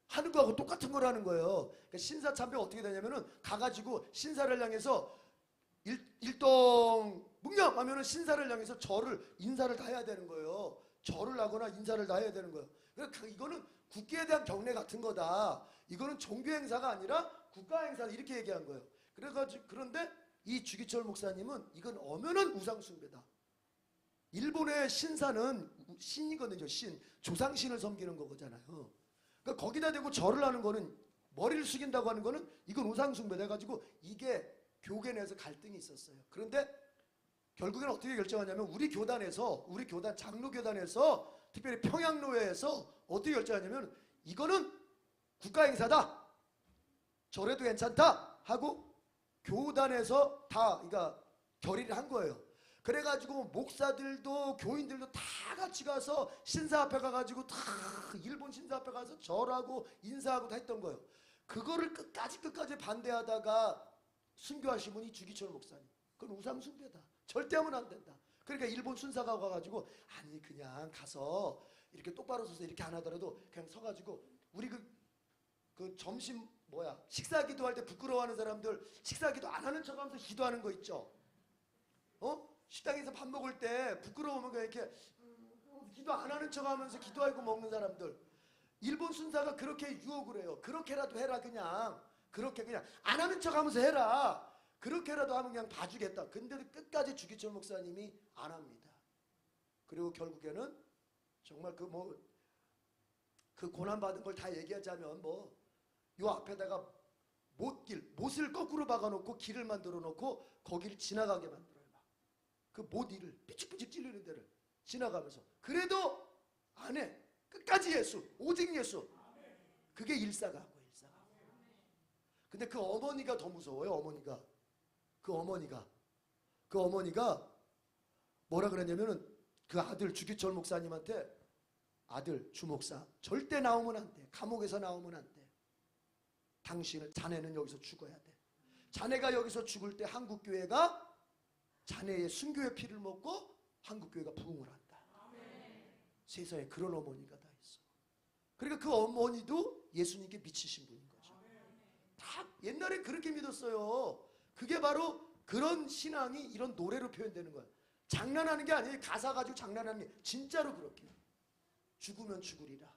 하는 거하고 똑같은 거라는 거예요. 그러니까 신사참배가 어떻게 되냐면은 가가지고 신사를 향해서 일동 묵념 하면은 신사를 향해서 인사를 다 해야 되는 거예요. 절을 하거나 인사를 다 해야 되는 거예요. 그러니까 이거는 국기에 대한 경례 같은 거다. 이거는 종교 행사가 아니라 국가 행사 이렇게 얘기한 거예요. 그래가지고 그런데 이 주기철 목사님은 이건 엄연한 우상숭배다. 일본의 신사는 신이거든요. 신, 조상신을 섬기는 거잖아요. 그러니까 거기다 대고 절을 하는 거는 머리를 숙인다고 하는 거는 이건 우상숭배다 해가지고 이게 교계 내에서 갈등이 있었어요. 그런데 결국에는 어떻게 결정하냐면 우리 교단 장로교단에서 특별히 평양노회에서 어떻게 결정하냐면 이거는 국가행사다. 절에도 괜찮다 하고 교단에서 다 그러니까 결의를 한 거예요. 그래가지고 목사들도 교인들도 다 같이 가서 신사 앞에 가가지고 다 일본 신사 앞에 가서 절하고 인사하고 다 했던 거예요. 그거를 끝까지 반대하다가 순교하신 분이 주기철 목사님. 그건 우상숭배다. 절대 하면 안 된다. 그러니까 일본 순사가 와가지고 아니 그냥 가서 이렇게 똑바로 서서 이렇게 안 하더라도 그냥 서가지고 우리 그 점심 식사 기도할 때 부끄러워하는 사람들 식사 기도 안 하는 척하면서 기도하는 거 있죠. 식당에서 밥 먹을 때 부끄러우면 그냥 이렇게 기도 안 하는 척하면서 기도하고 먹는 사람들. 일본 순사가 그렇게 유혹을 해요. 그렇게라도 해라 그냥. 그렇게 그냥 안 하는 척하면서 해라. 그렇게라도 하면 그냥 봐주겠다. 근데 끝까지 주기철 목사님이 안 합니다. 그리고 결국에는 정말 그 고난받은 걸 다 얘기하자면 요 앞에다가 못을 거꾸로 박아놓고 길을 만들어 놓고 거기를 지나가게 만들어요. 그 못 일을 삐죽삐죽 찔리는 데를 지나가면서 그래도 안 해. 끝까지 예수, 오직 예수. 그게 일사가고 일사가. 근데 그 어머니가 더 무서워요. 그 어머니가 뭐라 그랬냐면은 그 아들 주기철 목사님한테 아들 주목사 절대 나오면 안 돼. 감옥에서 나오면 안 돼. 자네는 여기서 죽어야 돼. 자네가 여기서 죽을 때 한국교회가 자네의 순교의 피를 먹고 한국교회가 부흥을 한다. 세상에 그런 어머니가 다 있어. 그러니까 그 어머니도 예수님께 미치신 분인 거죠. 다 옛날에 그렇게 믿었어요. 그게 바로 그런 신앙이 이런 노래로 표현되는 거야. 장난하는 게 아니에요. 가사 가지고 장난하는 게 진짜로 그렇게. 죽으면 죽으리라.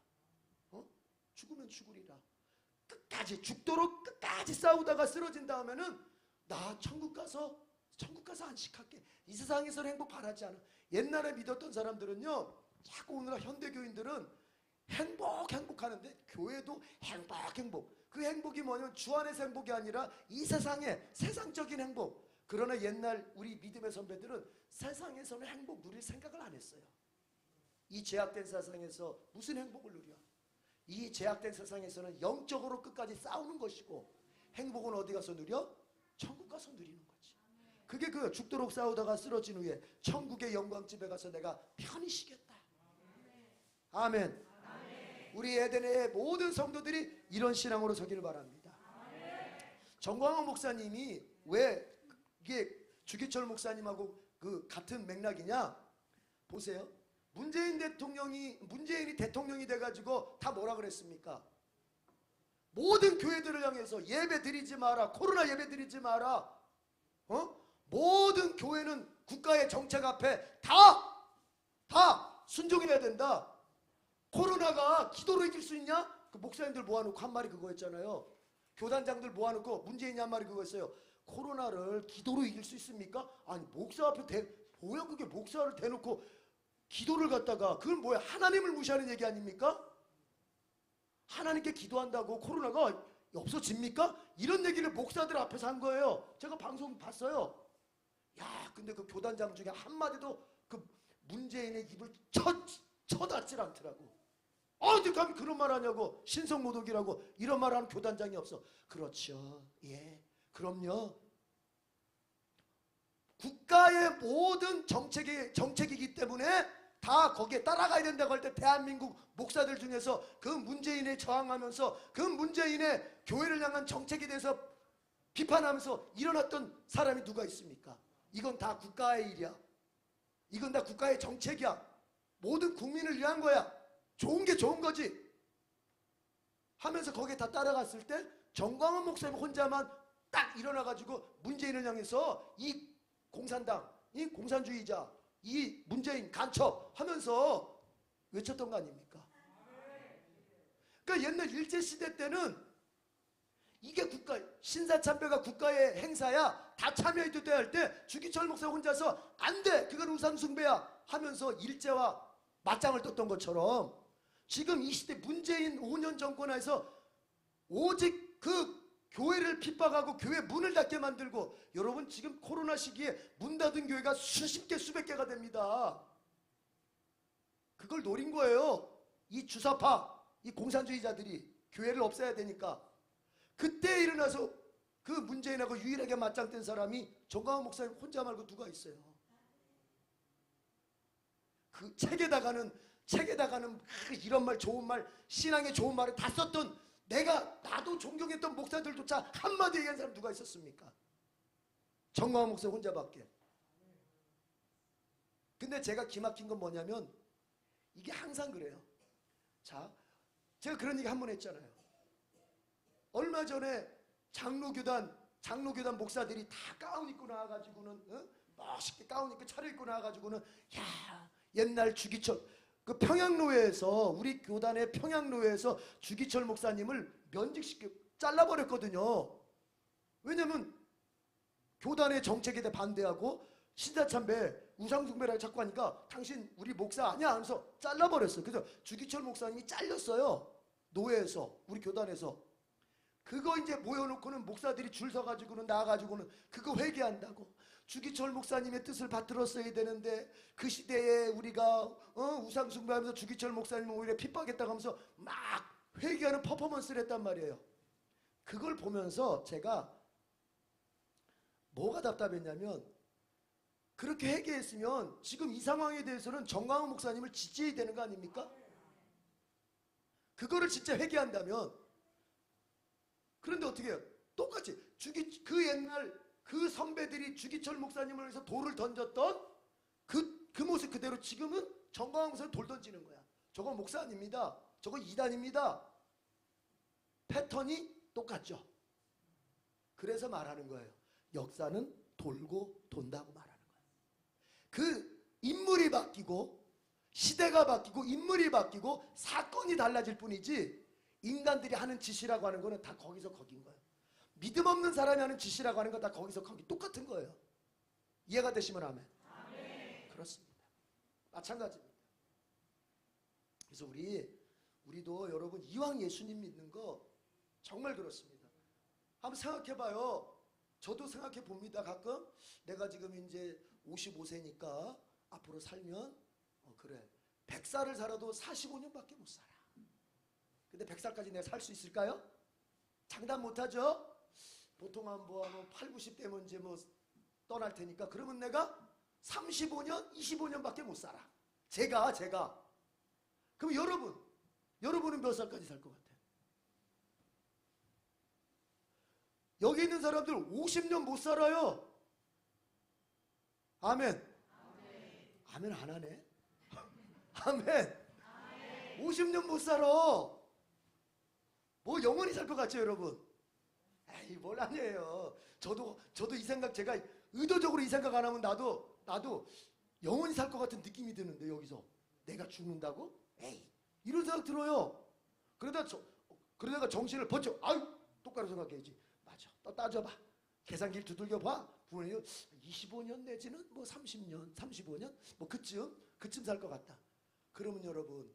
죽으면 죽으리라. 죽도록 끝까지 싸우다가 쓰러진 다음에는 나 천국 가서 안식할게. 이 세상에서는 행복 바라지 않아. 옛날에 믿었던 사람들은요. 자꾸 오늘날 현대교인들은 행복하는데 교회도 행복. 그 행복이 뭐냐면 주 안에서 행복이 아니라 이 세상의 세상적인 행복. 그러나 옛날 우리 믿음의 선배들은 세상에서는 행복 누릴 생각을 안 했어요. 이 제약된 세상에서 무슨 행복을 누려? 이 제약된 세상에서는 영적으로 끝까지 싸우는 것이고 행복은 어디 가서 누려? 천국 가서 누리는 거지. 그게 죽도록 싸우다가 쓰러진 후에 천국의 영광집에 가서 내가 편히 쉬겠다. 아멘. 우리 에덴의 모든 성도들이 이런 신앙으로 서기를 바랍니다. 정광훈 목사님이 왜 이게 주기철 목사님하고 그 같은 맥락이냐? 보세요. 문재인이 대통령이 돼가지고 다 뭐라 그랬습니까? 모든 교회들을 향해서 예배 드리지 마라. 코로나 예배 드리지 마라. 모든 교회는 국가의 정책 앞에 다 순종해야 된다. 코로나가 기도로 이길 수 있냐? 그 목사님들 모아놓고 한 말이 그거였잖아요. 교단장들 모아놓고 문재인이 한 말이 그거였어요. 코로나를 기도로 이길 수 있습니까? 아니 목사 앞에 뭐야 그게 목사를 대놓고 기도를 갖다가 그건 뭐야 하나님을 무시하는 얘기 아닙니까? 하나님께 기도한다고 코로나가 없어집니까? 이런 얘기를 목사들 앞에서 한 거예요. 제가 방송 봤어요. 야, 근데 그 교단장 중에 한마디도 그 문재인의 입을 쳐닫질 않더라고. 어디 감히 그런 말 하냐고. 신성모독이라고 이런 말 하는 교단장이 없어. 그렇죠. 예, 그럼요. 국가의 모든 정책이기 때문에 다 거기에 따라가야 된다고 할 때 대한민국 목사들 중에서 그 문재인에 저항하면서 그 문재인의 교회를 향한 정책에 대해서 비판하면서 일어났던 사람이 누가 있습니까? 이건 다 국가의 일이야. 이건 다 국가의 정책이야. 모든 국민을 위한 거야. 좋은 게 좋은 거지 하면서 거기에 다 따라갔을 때 정광훈 목사님 혼자만 딱 일어나가지고 문재인을 향해서 이 공산당, 이 공산주의자, 이 문재인 간첩 하면서 외쳤던 거 아닙니까? 그러니까 옛날 일제시대 때는 이게 신사참배가 국가의 행사야. 다 참여해도 할 때 주기철 목사 혼자서 안 돼, 그건 우상숭배야 하면서 일제와 맞짱을 떴던 것처럼 지금 이 시대 문재인 5년 정권 하에서 오직 그 교회를 핍박하고 교회 문을 닫게 만들고, 여러분 지금 코로나 시기에 문 닫은 교회가 수십 개 수백 개가 됩니다. 그걸 노린 거예요. 이 주사파, 이 공산주의자들이 교회를 없애야 되니까. 그때 일어나서 그 문재인하고 유일하게 맞짱 뜬 사람이 정광훈 목사님 혼자 말고 누가 있어요? 그 책에다가는 이런 말 좋은 말, 신앙에 좋은 말을 다 썼던, 나도 존경했던 목사들조차 한마디 얘기한 사람 누가 있었습니까? 정광훈 목사 혼자밖에. 근데 제가 기막힌 건 뭐냐면 이게 항상 그래요. 자, 제가 그런 얘기 한 번 했잖아요. 얼마 전에 장로교단 목사들이 다 가운 입고 나와가지고는 멋있게 가운 입고 차려입고 나와가지고는 야, 옛날 주기철 그 평양로회에서, 우리 교단의 평양로회에서 주기철 목사님을 면직시켜 잘라버렸거든요. 왜냐면 교단의 정책에 대해 반대하고 신사참배, 우상숭배라고 자꾸 하니까 당신 우리 목사 아니야 하면서 잘라버렸어요. 그래서 주기철 목사님이 잘렸어요. 노회에서, 우리 교단에서. 그거 이제 모여놓고는 목사들이 줄 서가지고는 나와가지고는 그거 회개한다고. 주기철 목사님의 뜻을 받들었어야 되는데 그 시대에 우리가 우상숭배하면서 주기철 목사님을 오히려 핍박했다고 하면서 막 회개하는 퍼포먼스를 했단 말이에요. 그걸 보면서 제가 뭐가 답답했냐면, 그렇게 회개했으면 지금 이 상황에 대해서는 정광훈 목사님을 지지해야 되는 거 아닙니까? 그거를 진짜 회개한다면. 그런데 어떻게 해요? 똑같이 그 옛날 그 선배들이 주기철 목사님을 위해서 돌을 던졌던 그 모습 그대로 지금은 정광훈 목사님 돌 던지는 거야. 저건 목사 아닙니다. 저건 이단입니다. 패턴이 똑같죠. 그래서 말하는 거예요. 역사는 돌고 돈다고 말하는 거예요. 그 인물이 바뀌고 시대가 바뀌고 인물이 바뀌고 사건이 달라질 뿐이지, 인간들이 하는 짓이라고 하는 거는 다 거기서 거긴 거예요. 믿음 없는 사람이 하는 짓이라고 하는 건 다 거기서 거기 똑같은 거예요. 이해가 되시면 아멘. 아멘. 그렇습니다. 마찬가지입니다. 그래서 우리도 여러분 이왕 예수님 믿는 거 정말 그렇습니다. 한번 생각해봐요. 저도 생각해 봅니다. 가끔 내가 지금 이제 55세니까 앞으로 살면 그래 100살을 살아도 45년밖에 못 살아. 근데 100살까지 내가 살 수 있을까요? 장담 못하죠? 보통 한 8, 90대면 이제 떠날 테니까, 그러면 내가 35년, 25년밖에 못 살아. 제가. 그럼 여러분은 몇 살까지 살 것 같아요? 여기 있는 사람들 50년 못 살아요. 아멘. 아멘 안 하네. 아멘. 50년 못 살아. 뭐 영원히 살 것 같죠, 여러분? 에이, 뭘 아니에요. 저도 이 생각, 제가 의도적으로 이 생각 안 하면 나도 영원히 살 것 같은 느낌이 드는데, 여기서 내가 죽는다고? 에이, 이런 생각 들어요. 그러다가 정신을 번쩍, 아유, 똑바로 생각해야지. 맞아, 또 따져봐. 계산기를 두들겨봐. 부모님 25년 내지는 30년, 35년? 그쯤 살 것 같다. 그러면 여러분,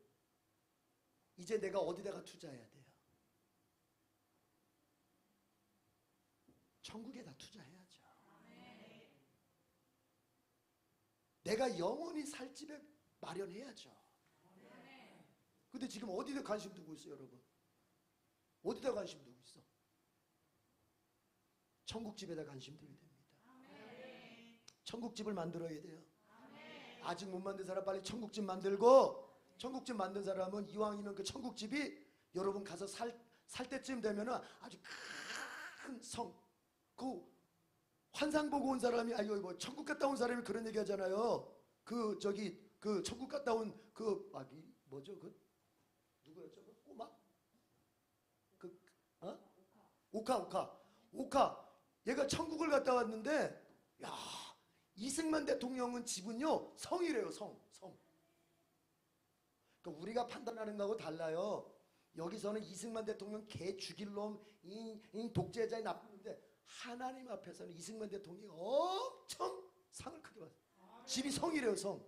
이제 내가 어디다가 투자해야 돼요? 천국에다 투자해야죠. 내가 영원히 살 집에 마련해야죠. 근데 지금 어디다 관심 두고 있어요, 여러분? 어디다 관심 두고 있어? 천국집에다 관심 두게 됩니다. 천국집을 만들어야 돼요. 아직 못 만든 사람 빨리 천국집 만들고, 천국집 만든 사람은 이왕이면 그 천국집이 여러분 가서 살 때쯤 되면은 아주 큰 성, 그 환상 보고 온 사람이, 아니 뭐 천국 갔다 온 사람이 그런 얘기 하잖아요. 그 천국 갔다 온 뭐죠? 그 누구였죠? 그 꼬마? 오카. 얘가 천국을 갔다 왔는데, 야, 이승만 대통령은 집은요 성이래요. 성. 그러니까 우리가 판단하는 거하고 달라요. 여기서는 이승만 대통령 개 죽일 놈, 이 독재자의 나쁜데, 하나님 앞에서는 이승만 대통령이 엄청 상을 크게 받아요. 집이 성이래요. 성.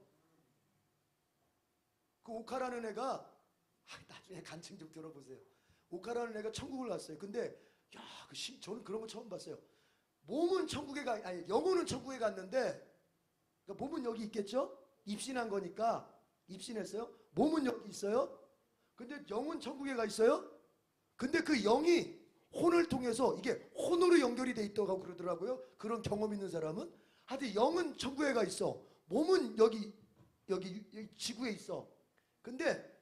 그 오카라는 애가, 나중에 간증 좀 들어보세요. 오카라는 애가 천국을 갔어요. 근데 저는 그런 거 처음 봤어요. 몸은 영혼은 천국에 갔는데, 그러니까 몸은 여기 있겠죠? 입신한 거니까 입신했어요. 몸은 여기 있어요. 근데 영은 천국에 가 있어요. 근데 그 영이 혼을 통해서, 이게 혼으로 연결이 돼 있다고 그러더라고요. 그런 경험 있는 사람은. 하여튼 영은 천국에 가 있어. 몸은 여기 지구에 있어. 근데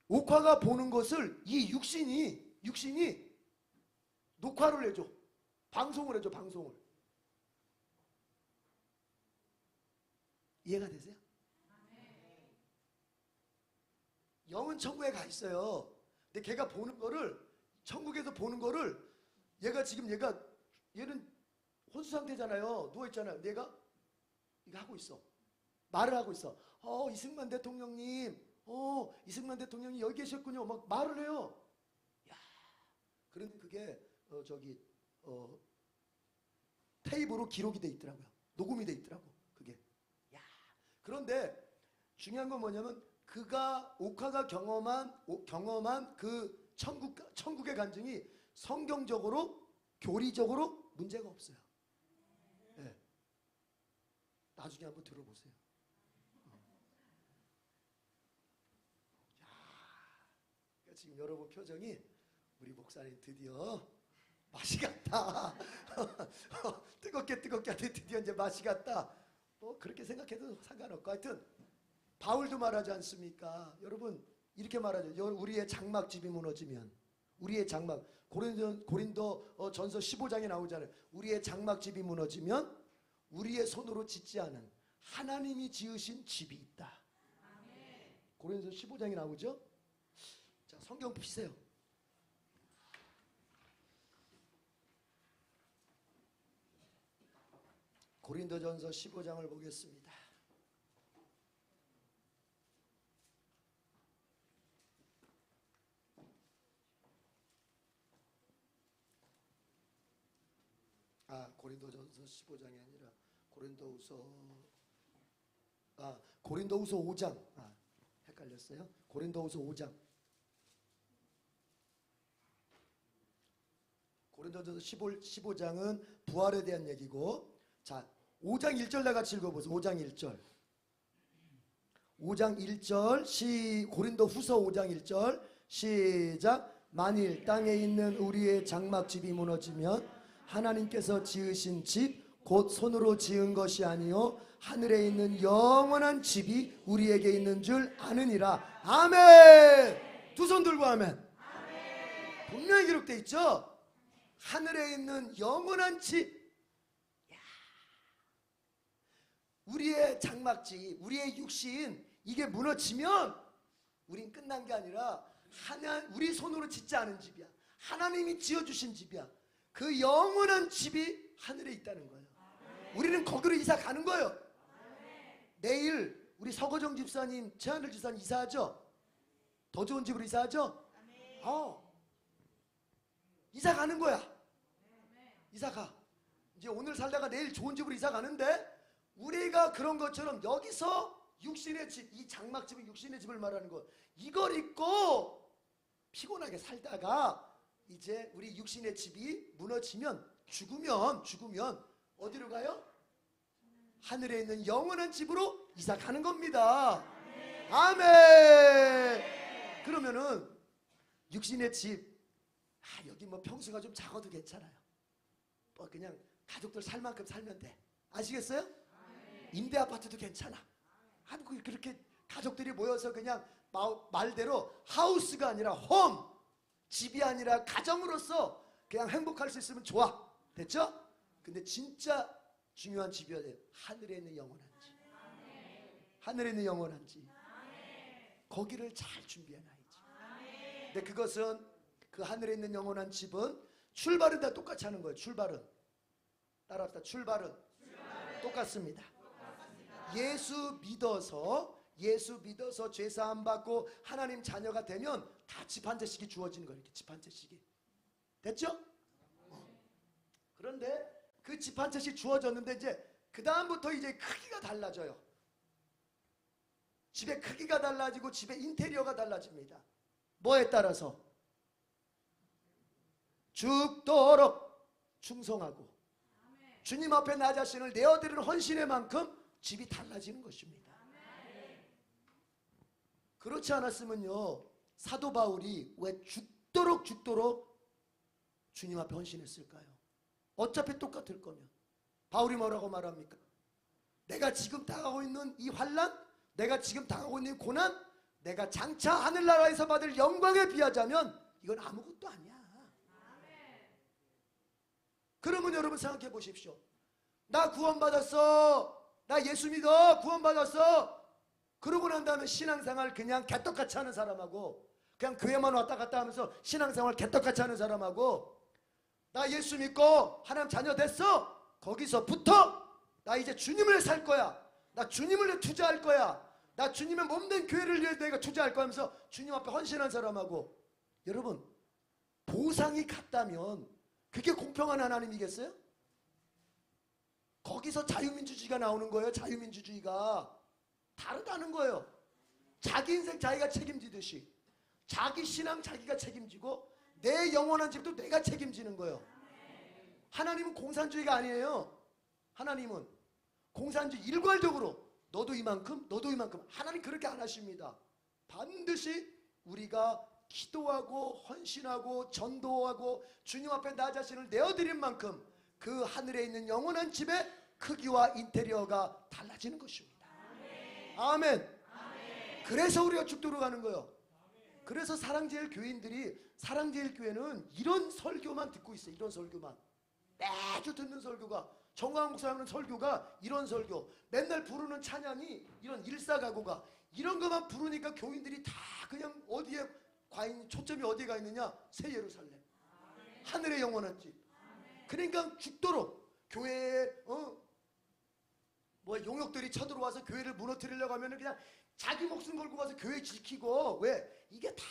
옥화가 보는 것을 이 육신이 녹화를 해줘. 방송을 해줘. 방송을. 이해가 되세요? 영은 천국에 가 있어요. 근데 걔가 보는 거를, 천국에서 보는 거를, 얘는 혼수 상태잖아요. 누워있잖아요. 내가 이거 하고 있어. 말을 하고 있어. 이승만 대통령님, 이승만 대통령이 여기 계셨군요. 막 말을 해요. 야, 그런데 그게 테이프로 기록이 돼 있더라고요. 녹음이 돼 있더라고. 그게. 야, 그런데 중요한 건 뭐냐면, 옥화가 경험한 그 천국의 간증이 성경적으로, 교리적으로 문제가 없어요. 네. 나중에 한번 들어보세요. 그러니까 지금 여러분 표정이, 우리 목사님 드디어 맛이 갔다. 뜨겁게 하는데 드디어 이제 맛이 갔다. 뭐 그렇게 생각해도 상관없고, 하여튼 바울도 말하지 않습니까? 여러분 이렇게 말하죠. 우리의 장막집이 무너지면, 우리의 장막, 고린도 전서 15장에 나오잖아요. 우리의 장막집이 무너지면 우리의 손으로 짓지 않은 하나님이 지으신 집이 있다. 고린도 15장에 나오죠. 자, 성경 보세요. 고린도전서 15장을 보겠습니다. 고린도전서 15장이 아니라 고린도후서 5장. 헷갈렸어요. 고린도후서 5장. 고린도전서 15장은 부활에 대한 얘기고, 자, 5장 1절 다 같이 읽어보세요. 5장 1절. 5장 1절, 고린도후서 5장 1절, 시작. 만일 땅에 있는 우리의 장막집이 무너지면 하나님께서 지으신 집 곧 손으로 지은 것이 아니요 하늘에 있는 영원한 집이 우리에게 있는 줄 아느니라. 아멘. 두 손 들고 아멘. 분명히 기록되어 있죠. 하늘에 있는 영원한 집. 우리의 장막집, 우리의 육신, 이게 무너지면 우린 끝난 게 아니라 우리 손으로 짓지 않은 집이야. 하나님이 지어주신 집이야. 그 영원한 집이 하늘에 있다는 거예요. 우리는 거기로 이사 가는 거예요. 내일 우리 서거정 집사님, 최하늘 집사님 이사하죠? 더 좋은 집으로 이사하죠? 이사 가는 거야. 이사 가. 이제 오늘 살다가 내일 좋은 집으로 이사 가는데, 우리가 그런 것처럼 여기서 육신의 집, 이 장막집은 육신의 집을 말하는 거, 이걸 입고 피곤하게 살다가 이제 우리 육신의 집이 무너지면 죽으면 어디로 가요? 하늘에 있는 영원한 집으로 이사 가는 겁니다. 아멘. 그러면은 육신의 집, 여기 뭐 평수가 좀 작아도 괜찮아요. 뭐 그냥 가족들 살 만큼 살면 돼. 아시겠어요? 임대 아파트도 괜찮아. 그렇게 가족들이 모여서 그냥 말대로 하우스가 아니라 홈, 집이 아니라 가정으로서 그냥 행복할 수 있으면 좋아. 됐죠? 근데 진짜 중요한 집이어야 돼요. 하늘에 있는 영원한 집. 하늘에 있는 영원한 집. 거기를 잘 준비해놔야지. 근데 그것은 그 하늘에 있는 영원한 집은 출발은 다 똑같이 하는 거예요. 출발은 따라합시다. 출발은 똑같습니다. 예수 믿어서 죄 사함 받고 하나님 자녀가 되면 다 집 한 채씩이 주어지는 거예요. 이렇게 집 한 채씩이. 됐죠? 그런데 그 집 한 채씩 주어졌는데 이제 그 다음부터 이제 크기가 달라져요. 집의 크기가 달라지고 집의 인테리어가 달라집니다. 뭐에 따라서? 죽도록 충성하고 주님 앞에 나 자신을 내어드리는 헌신의 만큼 집이 달라지는 것입니다. 그렇지 않았으면요, 사도 바울이 왜 죽도록 주님 앞에 헌신했을까요? 어차피 똑같을 거면. 바울이 뭐라고 말합니까? 내가 지금 당하고 있는 이 환난, 내가 지금 당하고 있는 고난, 내가 장차 하늘나라에서 받을 영광에 비하자면 이건 아무것도 아니야. 그러면 여러분 생각해 보십시오. 나 구원받았어. 나 예수 믿어. 구원받았어. 그러고 난 다음에 신앙생활 그냥 개떡같이 하는 사람하고, 그냥 교회만 왔다 갔다 하면서 신앙생활 개떡같이 하는 사람하고, 나 예수 믿고 하나님 자녀 됐어. 거기서부터 나 이제 주님을 살 거야. 나 주님을 위해 투자할 거야. 나 주님의 몸된 교회를 위해 내가 투자할 거야 하면서 주님 앞에 헌신한 사람하고, 여러분 보상이 같다면 그게 공평한 하나님이겠어요? 거기서 자유민주주의가 나오는 거예요. 자유민주주의가 다르다는 거예요. 자기 인생 자기가 책임지듯이 자기 신앙 자기가 책임지고 내 영원한 집도 내가 책임지는 거예요. 하나님은 공산주의가 아니에요. 하나님은 공산주의 일괄적으로 너도 이만큼 너도 이만큼. 하나님 그렇게 안 하십니다. 반드시 우리가 기도하고 헌신하고 전도하고 주님 앞에 나 자신을 내어드린 만큼 그 하늘에 있는 영원한 집의 크기와 인테리어가 달라지는 것입니다. 아멘. 그래서 우리가 죽도록 가는 거예요. 그래서 사랑제일 교인들이, 사랑제일 교회는 이런 설교만 듣고 있어요. 이런 설교만 매주 듣는 설교가, 정광 목사 하는 설교가 이런 설교, 맨날 부르는 찬양이 이런 일사가고가 이런 것만 부르니까 교인들이 다 그냥 어디에 과연 초점이 어디에 가 있느냐? 새 예루살렘, 하늘의 영원한 집. 그러니까 죽도록 교회에 뭐 용역들이 쳐들어와서 교회를 무너뜨리려고 하면 그냥 자기 목숨 걸고 가서 교회 지키고. 왜? 이게 다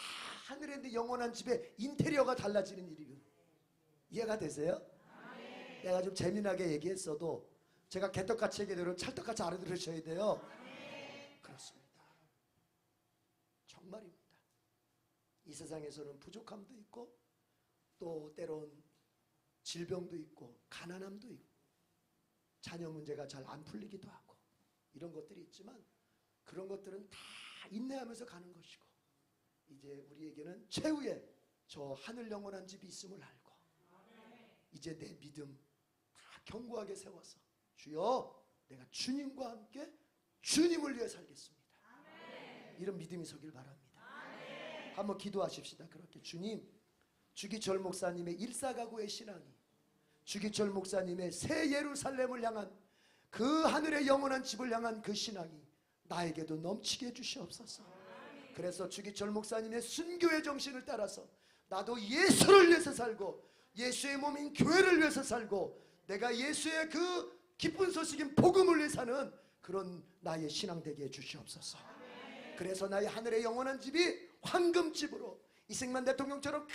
하늘에 있는 영원한 집의 인테리어가 달라지는 일이거든요. 이해가 되세요? 내가 좀 재미나게 얘기했어도 제가 개떡같이 얘기해도 찰떡같이 알아들으셔야 돼요. 그렇습니다. 정말입니다. 이 세상에서는 부족함도 있고 또 때론 질병도 있고 가난함도 있고 자녀 문제가 잘 안 풀리기도 하고 이런 것들이 있지만 그런 것들은 다 인내하면서 가는 것이고, 이제 우리에게는 최후의 저 하늘 영원한 집이 있음을 알고 이제 내 믿음 다 견고하게 세워서 주여 내가 주님과 함께 주님을 위해 살겠습니다. 이런 믿음이 서길 바랍니다. 한번 기도하십시다. 그렇게 주님, 주기철 목사님의 일사가구의 신앙이, 주기철 목사님의 새 예루살렘을 향한 그 하늘의 영원한 집을 향한 그 신앙이 나에게도 넘치게 해주시옵소서. 그래서 주기철 목사님의 순교의 정신을 따라서 나도 예수를 위해서 살고 예수의 몸인 교회를 위해서 살고 내가 예수의 그 기쁜 소식인 복음을 위해 사는 그런 나의 신앙 되게 해주시옵소서. 그래서 나의 하늘의 영원한 집이 황금집으로 이승만 대통령처럼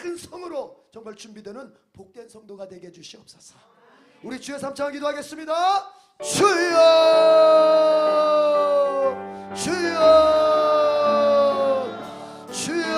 큰 성으로 정말 준비되는 복된 성도가 되게 해주시옵소서. 우리 주여 삼창 기도하겠습니다. 주여 주여 주여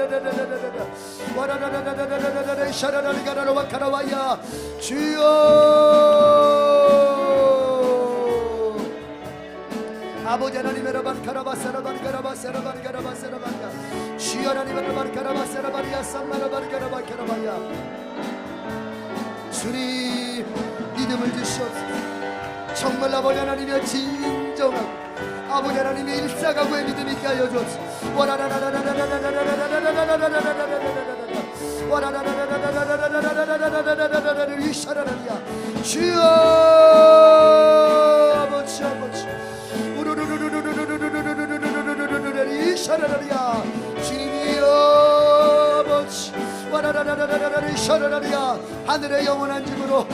주여 아버지 하나님의 라반 카라바사라반 카라바사라반 카라바사라반야 주여 하나님의 라반 카라바사라반야 쌈마라반 카라바카라바야 주님 믿음을 주시옵소서. 정말 아버지 하나님의 진정한 아버지 하나님의 일사각오의 믿음 있게 하여 주옵소서. 주여 아버지 아버지 주님이여 아버지 하늘의 영원한 집으로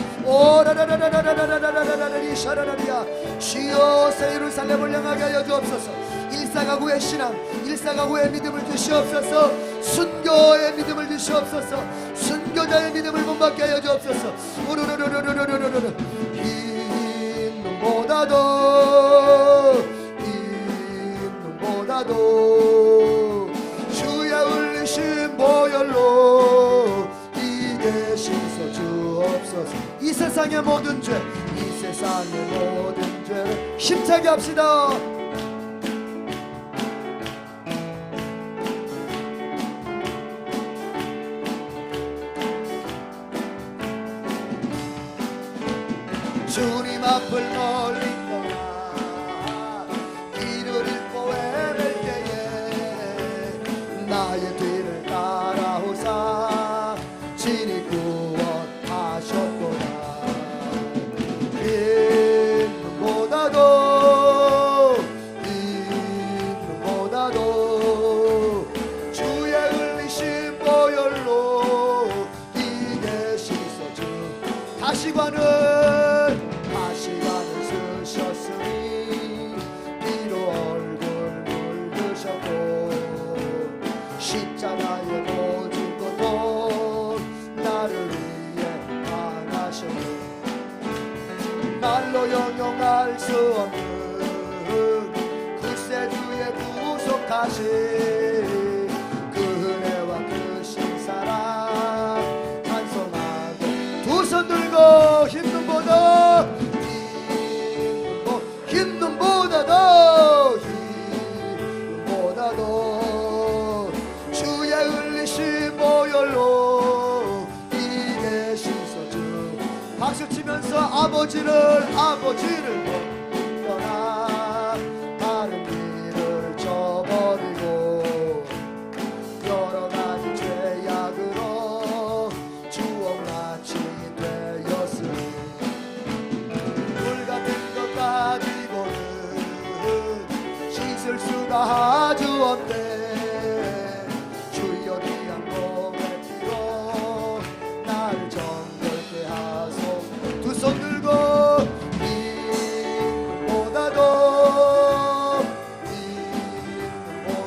주여 새 예루살렘을 향하게 하여 주옵소서. 일사각오의 신앙 일사각오의 믿음을 주시옵소서. 순교의 믿음을 주시옵소서. 순교자의 믿음을 본받게 하여 주옵소서. 흰 눈보다도 주의 흘리신 보혈로 이게 씻어 주옵소서. 이 세상의 모든 죄 이 세상의 모든 죄를 힘차게 합시다. 주님 앞을 멀리 떠나 길을 잃고 헤맬 때에 나의 뒤를 따라오사 친히 구원하셨도다. 흰눈보다도 주의 흘리신 보혈로 이게 씻어주 다시관을 쓰셨으니 이로 얼굴 물드셨고 십자가의 모진 것도 나를 위해 당하셨고 말로 형용할 수 없는 구세주의 구속하신 그 은혜와 그 신사랑 찬송하고 두 손 들고 흰눈보다도 주의 흘리신 보혈로 이게 씻어주 박수치면서 아버지를 떠나 다른 길을 저버리고 여러가지 죄악으로 주옥같이 되었으니 물같은 것 가지고는 씻을 수가 아주 없네. 주여 귀한 몸의 피로 나를 정결케 하소. 두 손 들고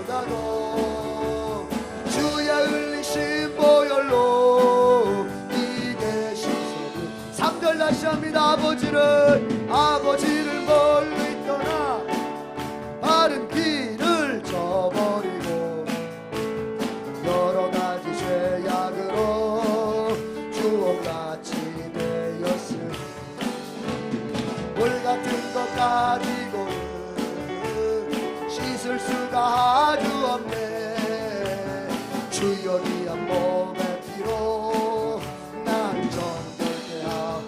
흰눈보다도 주의 흘리신 보혈로 이게 씻어주 3절 다시 합니다. 아버지를 멀리 떠나 바른 길을 저버리고 여러가지 죄악으로 주옥같이 되었으니 물같은 것 가지고는 씻을 수가 아주 없네. 주여 귀한 몸의 피로 난 정결케 하고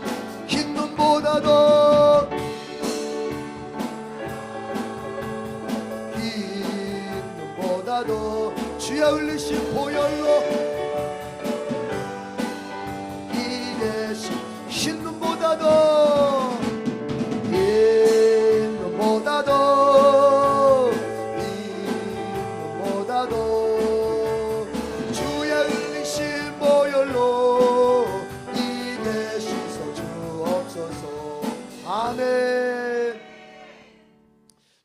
흰눈보다도 주여 흘리신 보혈로 이게 흰눈보다도 흰눈보다도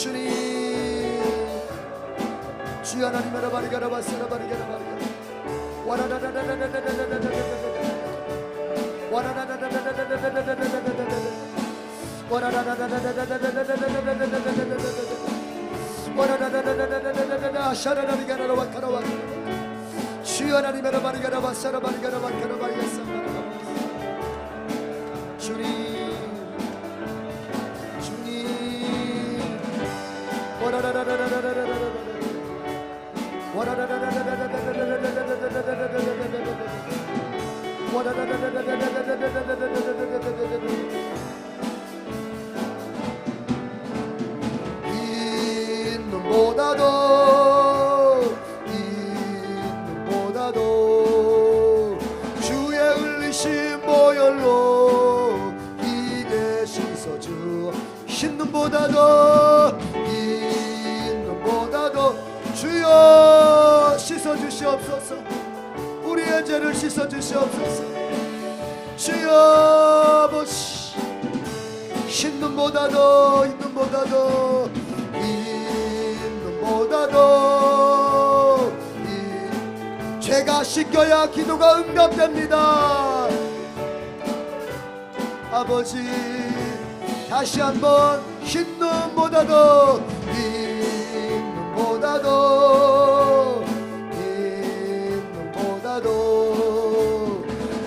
주님 주여 하나님 바리가라바스라 바리가라 주여 하나님 바리가라바스라 바리가라 주님 주님 있는보다도 주의 흘리신 보혈로 이게 씻어주 있는보다도 주여 씻어주시옵소서. 우리의 죄를 씻어주시옵소서. 주여 아버지 있는보다도 죄가 씻겨야 기도가 응답됩니다. 아버지 다시 한번 있는보다도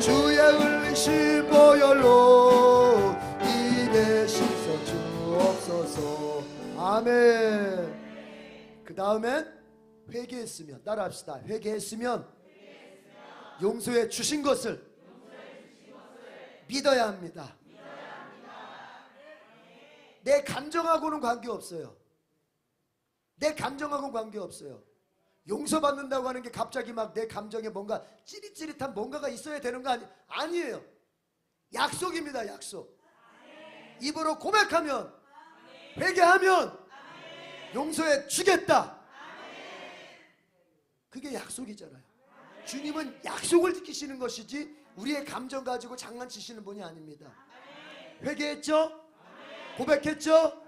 주의 흘리신 보혈로 이내 씻어 주옵소서. 아멘. 그 다음엔 회개했으면, 따라합시다. 회개했으면 용서해 주신 것을 믿어야 합니다. 내 감정하고는 관계없어요. 내 감정하고는 관계없어요. 용서받는다고 하는 게 갑자기 막 내 감정에 뭔가 찌릿찌릿한 뭔가가 있어야 되는 거 아니에요. 약속입니다. 약속. 입으로 고백하면, 회개하면 용서해 주겠다. 그게 약속이잖아요. 주님은 약속을 지키시는 것이지 우리의 감정 가지고 장난치시는 분이 아닙니다. 회개했죠? 고백했죠?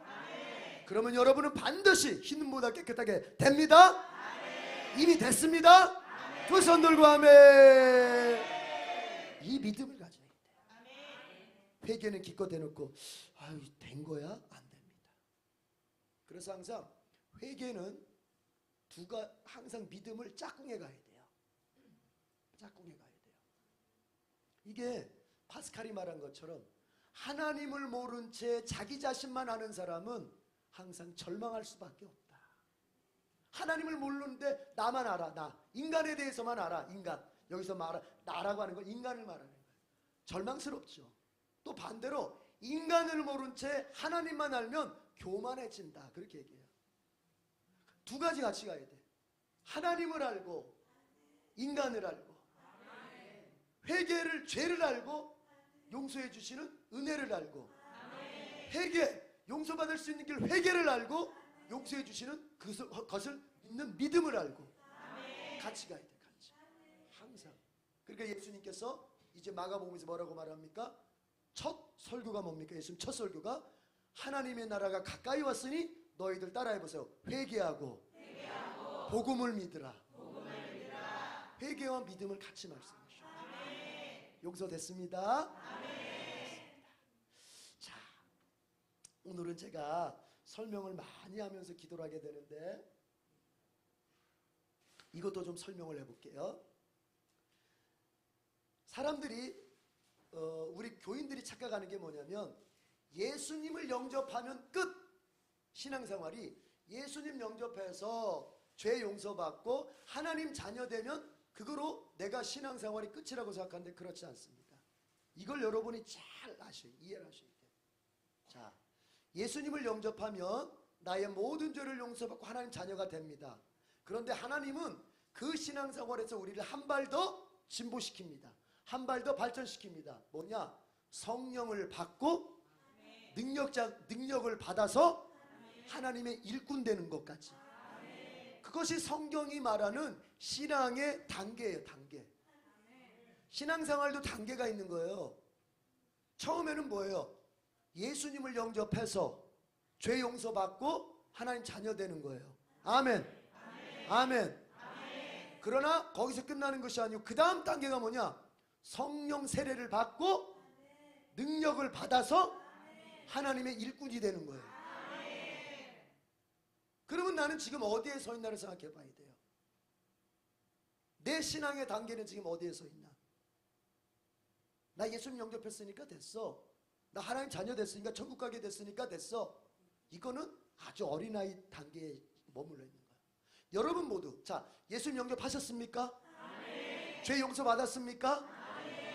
그러면 여러분은 반드시 흰눈보다 깨끗하게 됩니다. 이미 됐습니다. 두 손 들고 아멘. 이 믿음을 가져야 돼요. 회개는 기껏 대놓고 아유 된 거야? 안 됩니다. 그래서 항상 회개는 항상 믿음을 짝꿍해 가야 돼요. 짝꿍해 가야 돼요. 이게 파스칼이 말한 것처럼 하나님을 모른 채 자기 자신만 아는 사람은 항상 절망할 수밖에 없다. 하나님을 모르는데 나만 알아. 나 인간에 대해서만 알아. 인간. 여기서 나라고 하는 건 인간을 말하는 거예요. 절망스럽죠. 또 반대로 인간을 모른 채 하나님만 알면 교만해진다. 그렇게 얘기해요. 두 가지 같이 가야 돼. 하나님을 알고 인간을 알고 회개를 죄를 알고 용서해 주시는 은혜를 알고 회개 용서받을 수 있는 길 회개를 알고 용서해 주시는 것을 믿는 믿음을 알고 같이 가야 돼. 같이 항상. 그러니까 예수님께서 이제 마가복음에서 뭐라고 말합니까? 첫 설교가 뭡니까? 예수님 첫 설교가 하나님의 나라가 가까이 왔으니 너희들 따라해보세요. 회개하고 복음을 믿으라. 회개와 믿음을 같이 말씀하시죠. 용서됐습니다. 자, 오늘은 제가 설명을 많이 하면서 기도를 하게 되는데 이것도 좀 설명을 해볼게요. 사람들이 우리 교인들이 착각하는 게 뭐냐면 예수님을 영접하면 끝. 신앙생활이 예수님 영접해서 죄 용서받고 하나님 자녀 되면 그거로 내가 신앙생활이 끝이라고 생각하는데 그렇지 않습니다. 이걸 여러분이 잘 이해를 하셔야 돼요. 자, 예수님을 영접하면 나의 모든 죄를 용서받고 하나님 자녀가 됩니다. 그런데 하나님은 그 신앙생활에서 우리를 한 발 더 진보시킵니다. 한 발 더 발전시킵니다. 뭐냐? 성령을 받고 능력을 받아서 하나님의 일꾼 되는 것까지. 그것이 성경이 말하는 신앙의 단계예요. 단계. 신앙생활도 단계가 있는 거예요. 처음에는 뭐예요? 예수님을 영접해서 죄 용서받고 하나님 자녀 되는 거예요. 아멘. 아멘. 그러나 거기서 끝나는 것이 아니고 그 다음 단계가 뭐냐? 성령 세례를 받고 능력을 받아서 하나님의 일꾼이 되는 거예요. 그러면 나는 지금 어디에 서 있나를 생각해 봐야 돼요. 내 신앙의 단계는 지금 어디에 서 있나? 나 예수님 영접했으니까 됐어. 나 하나님 자녀 됐으니까 천국 가게 됐으니까 됐어. 이거는 아주 어린아이 단계에 머물러 있는 거예요. 여러분 모두 자 예수님 영접하셨습니까? 아멘. 죄 용서 받았습니까? 아멘.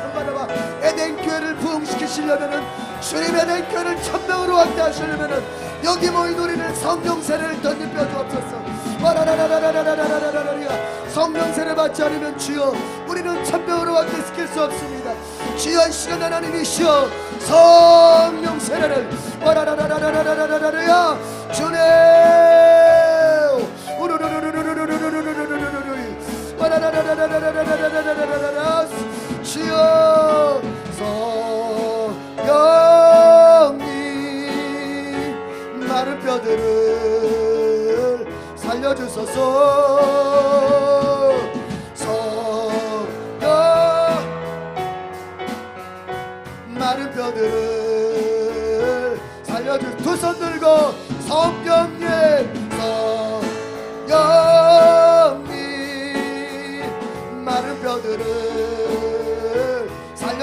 샤바라바 에덴 교회를 부흥시키시려면은 주님 에덴 교회를 천명으로 확대하시려면은 여기 모인 우리는 성령세를 덧입혀 주옵소서. 와라라라라라라라라라라라 성령세를 받지 않으면 주여 우리는 천명으로 확대시킬 수 없습니다. 주여 이 시간 하나님이시여 성령세례를 와라라라라라라라라라 주님 와라라라라라라라라라라라 주여 성령님 마른 뼈들을 살려주소서. 성령 마른 뼈들을 살려주 두 손 들고 성령님 성령님 마른 뼈들을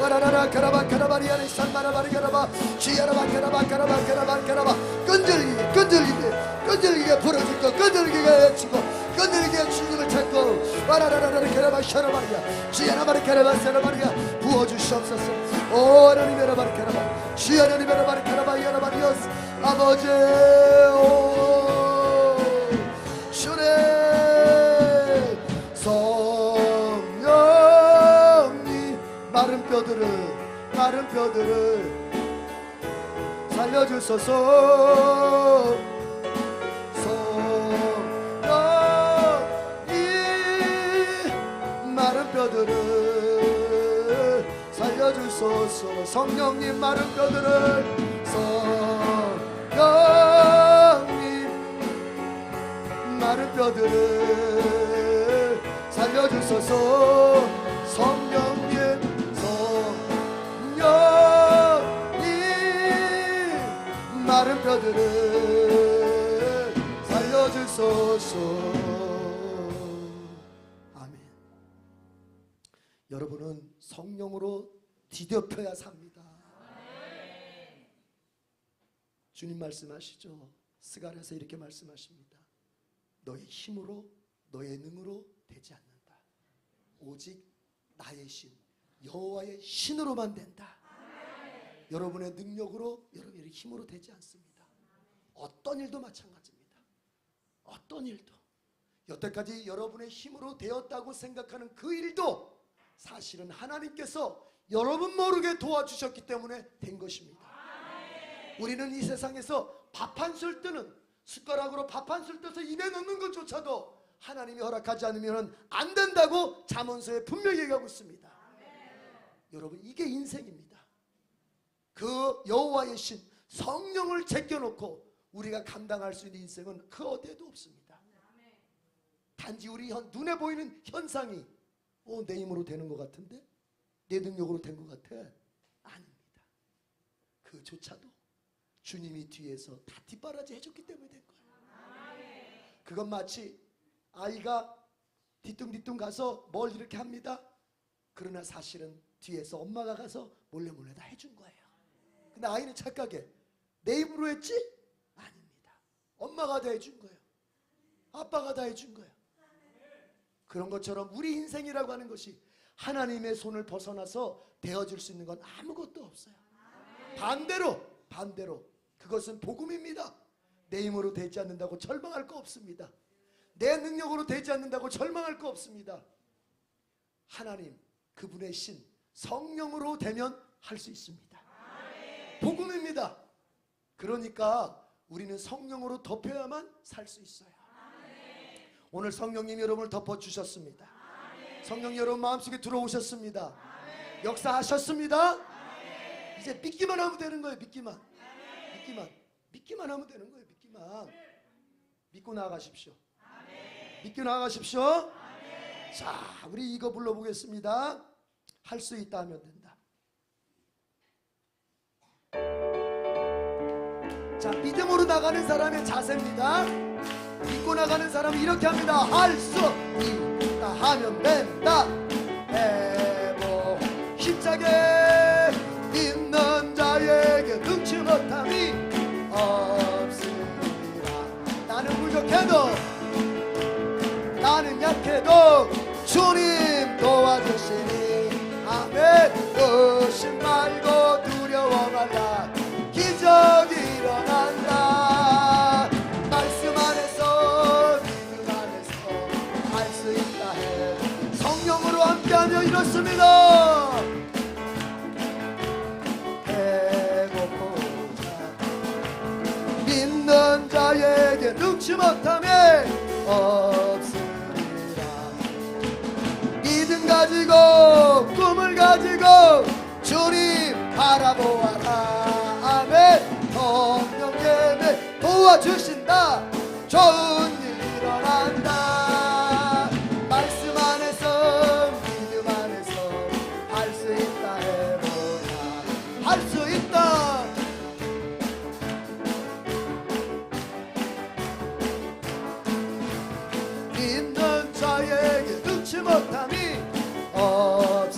와라라라 카라바 카라바리아니 산마라바리 카라바 지야라바 카라바 카라바 카라바 카라바 끈질기게 부러질 거 끈질기게 외치고 끈질기게 주님을 찾고 와라라라라 카라바 샤라바리아 지야라바리 카라바 사라바리아 부어주시옵소서. 오 하나님 여라바리 카라바 지 하나님 여라바리 카라바 야라바리오스 아버지 오 주님 성령님 마른 뼈들을 살려주소서. 성령님 마른 뼈들을 살려주소서. 성령님 마른 뼈들을 성령님 마른 뼈들을 살려주소서. 성령님 마른 뼈들을 살려주소서. 아멘. 여러분은 성령으로 뒤덮여야 삽니다. 주님 말씀하시죠. 스가랴서 이렇게 말씀하십니다. 너의 힘으로 너의 능으로 되지 않는다. 오직 나의 신 여호와의 신으로만 된다. 여러분의 능력으로 여러분의 힘으로 되지 않습니다. 어떤 일도 마찬가지입니다. 어떤 일도 여태까지 여러분의 힘으로 되었다고 생각하는 그 일도 사실은 하나님께서 여러분 모르게 도와주셨기 때문에 된 것입니다. 우리는 이 세상에서 밥 한 술 뜨는 숟가락으로 밥 한 술 떠서 입에 넣는 것조차도 하나님이 허락하지 않으면 안 된다고 잠언서에 분명히 얘기하고 있습니다. 여러분 이게 인생입니다. 그 여호와의 신 성령을 제껴놓고 우리가 감당할 수 있는 인생은 그 어디에도 없습니다. 단지 우리 눈에 보이는 현상이 내 힘으로 되는 것 같은데 내 능력으로 된 것 같아. 아닙니다. 그조차도 주님이 뒤에서 다 뒷바라지 해줬기 때문에 된 거예요. 그건 마치 아이가 뒤뚱뒤뚱 가서 뭘 이렇게 합니다. 그러나 사실은 뒤에서 엄마가 가서 몰래 다 해준 거예요. 근데 아이는 착각해. 내 입으로 했지? 아닙니다. 엄마가 다 해준 거예요. 아빠가 다 해준 거예요. 그런 것처럼 우리 인생이라고 하는 것이 하나님의 손을 벗어나서 되어줄 수 있는 건 아무것도 없어요. 반대로 그것은 복음입니다. 내 힘으로 되지 않는다고 절망할 거 없습니다. 내 능력으로 되지 않는다고 절망할 거 없습니다. 하나님 그분의 신 성령으로 되면 할 수 있습니다. 복음입니다. 그러니까 우리는 성령으로 덮여야만 살 수 있어요. 오늘 성령님이 여러분을 덮어주셨습니다. 성령 여러분 마음속에 들어오셨습니다. 역사하셨습니다. 이제 믿기만 하면 되는 거예요. 믿기만 하면 되는 거예요. 믿고 나아가십시오. 믿고 나아가십시오. 자, 우리 이거 불러보겠습니다. 할 수 있다 하면 된다. 자, 믿음으로 나가는 사람의 자세입니다. 믿고 나가는 사람은 이렇게 합니다. 할 수 있다 하면 된다. 해보 힘차게 믿는 자에게 능치 못함이 없으리라. 나는 부족해도 나는 약해도 주님 도와주시니 아멘. 의심 말고 두려워 말라. 기적이 일어난다. 말씀 안에서 믿음 안에서 할 수 있다 해. 성령으로 함께하며 이렇습니다. 배고프자 믿는 자에게 능치 못함이 없으리라. 믿음 가지고 꿈을 가지고 주님 바라보아라. 아멘. 성령님이 도와주신다. 좋은 일 일어난다. 말씀 안에서 믿음 안에서 할 수 있다 해보라. 할 수 있다. 믿는 자에게 능치 못함이 없으리라.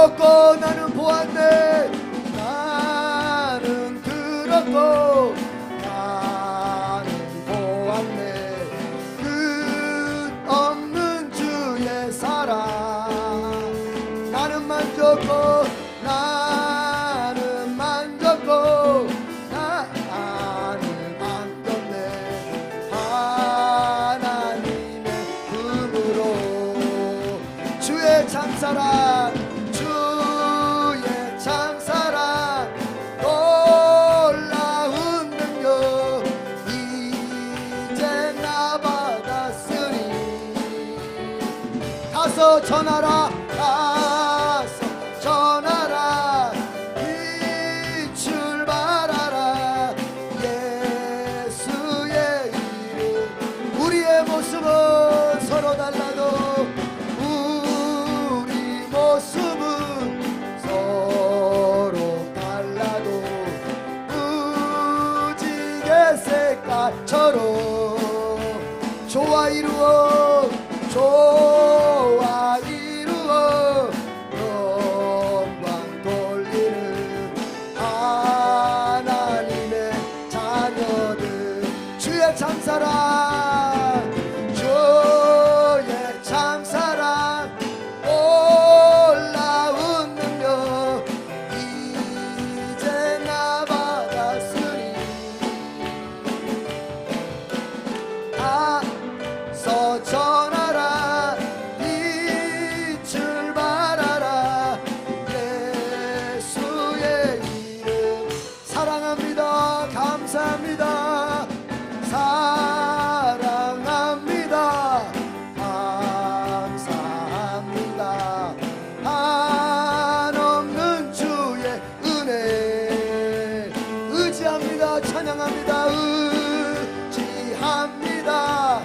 들었고 나는 보았네. 나는 들었고 나는 보았네. 끝없는 주의 사랑. 나는 만졌고 나는 만졌고 나는 안겼네. 하나님의 품으로. 주의 참사랑 주의 참사랑 놀라운 능력 이제 나 받았으니. 가서 전하라 가서 전하라 빛을 발하라 예수의 이름. 우리의 모습은 서로 달라도 우리 모습은 서로 달라도 무지개 색깔처럼 좋아 이루어 좋아 이루어 영광 돌리는 하나님의 자녀들. 주의 참사랑 주의 참사랑 놀라운 능력 이제 나 받았으니. 가서 전하라 빛을 발하라 예수의 이름. 사랑합니다. 감사합니다. 사랑합니다. 감사합니다. 한없는 주의 은혜 의지합니다. 찬양합니다. 의지합니다.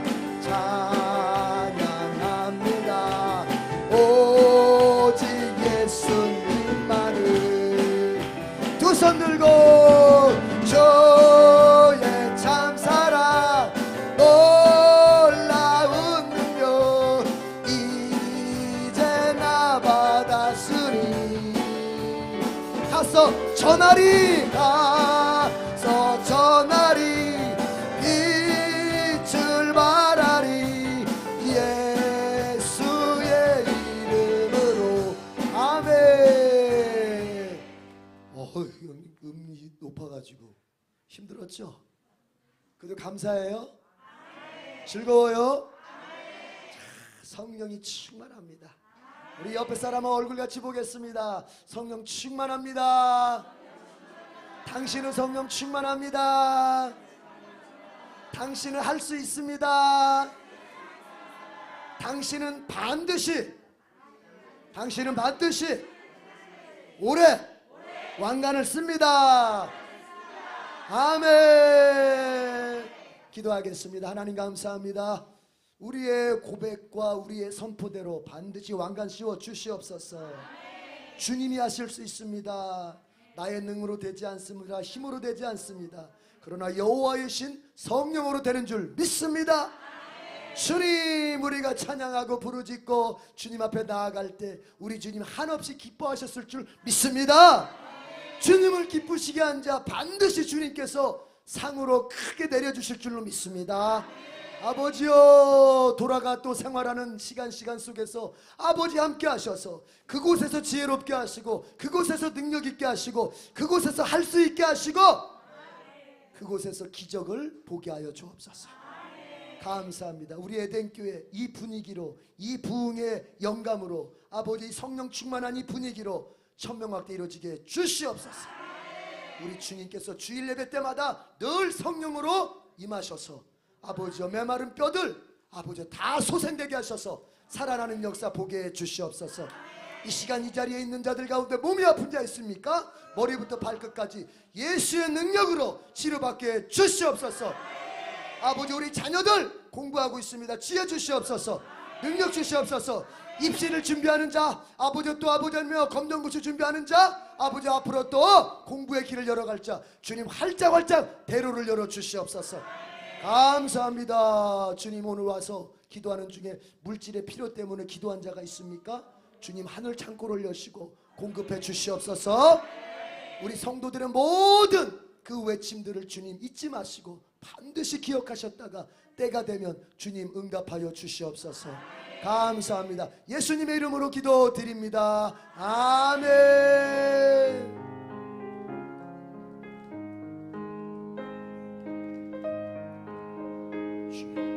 찬양합니다. 오직 예수님만을. 두 손 들고 주의 참사랑 놀라운 능력 이제 나 받았으니. 가서 전하리 가서 전하리 빛을 발하리 예수의 이름으로. 아멘. 음이 높아가지고 힘들었죠? 그래도 감사해요? 즐거워요? 성령이 충만합니다. 우리 옆에 사람은 얼굴 같이 보겠습니다. 성령 충만합니다. 당신은 성령 충만합니다. 당신은 할 수 있습니다. 당신은 반드시 올해 왕관을 씁니다. 아멘. 기도하겠습니다. 하나님 감사합니다. 우리의 고백과 우리의 선포대로 반드시 왕관 씌워 주시옵소서. 주님이 하실 수 있습니다. 나의 능으로 되지 않습니다. 힘으로 되지 않습니다. 그러나 여호와의 신 성령으로 되는 줄 믿습니다. 주님, 우리가 찬양하고 부르짖고 주님 앞에 나아갈 때 우리 주님 한없이 기뻐하셨을 줄 믿습니다. 주님을 기쁘시게 한 자 반드시 주님께서 상으로 크게 내려주실 줄로 믿습니다. 아버지여, 돌아가 또 생활하는 시간 속에서 아버지 함께 하셔서 그곳에서 지혜롭게 하시고 그곳에서 능력 있게 하시고 그곳에서 할 수 있게 하시고 그곳에서 기적을 보게 하여 주옵소서. 감사합니다. 우리 에덴교회 이 분위기로, 이 부흥의 영감으로, 아버지 성령 충만한 이 분위기로 천명학대 이루어지게 주시옵소서. 우리 주님께서 주일 예배 때마다 늘 성령으로 임하셔서 아버지여 메마른 뼈들 아버지여 다 소생되게 하셔서 살아나는 역사 보게 해 주시옵소서. 이 시간 이 자리에 있는 자들 가운데 몸이 아픈 자 있습니까? 머리부터 발끝까지 예수의 능력으로 치료받게 해 주시옵소서. 아버지, 우리 자녀들 공부하고 있습니다. 지혜 주시옵소서. 능력 주시옵소서. 입시를 준비하는 자 아버지, 또 아버지며 검정고시 준비하는 자 아버지, 앞으로 또 공부의 길을 열어갈 자 주님 활짝 대로를 열어 주시옵소서. 감사합니다. 주님, 오늘 와서 기도하는 중에 물질의 필요 때문에 기도한 자가 있습니까? 주님 하늘 창고를 여시고 공급해 주시옵소서. 우리 성도들의 모든 그 외침들을 주님 잊지 마시고 반드시 기억하셨다가 때가 되면 주님 응답하여 주시옵소서. 감사합니다. 예수님의 이름으로 기도드립니다. 아멘. 주여.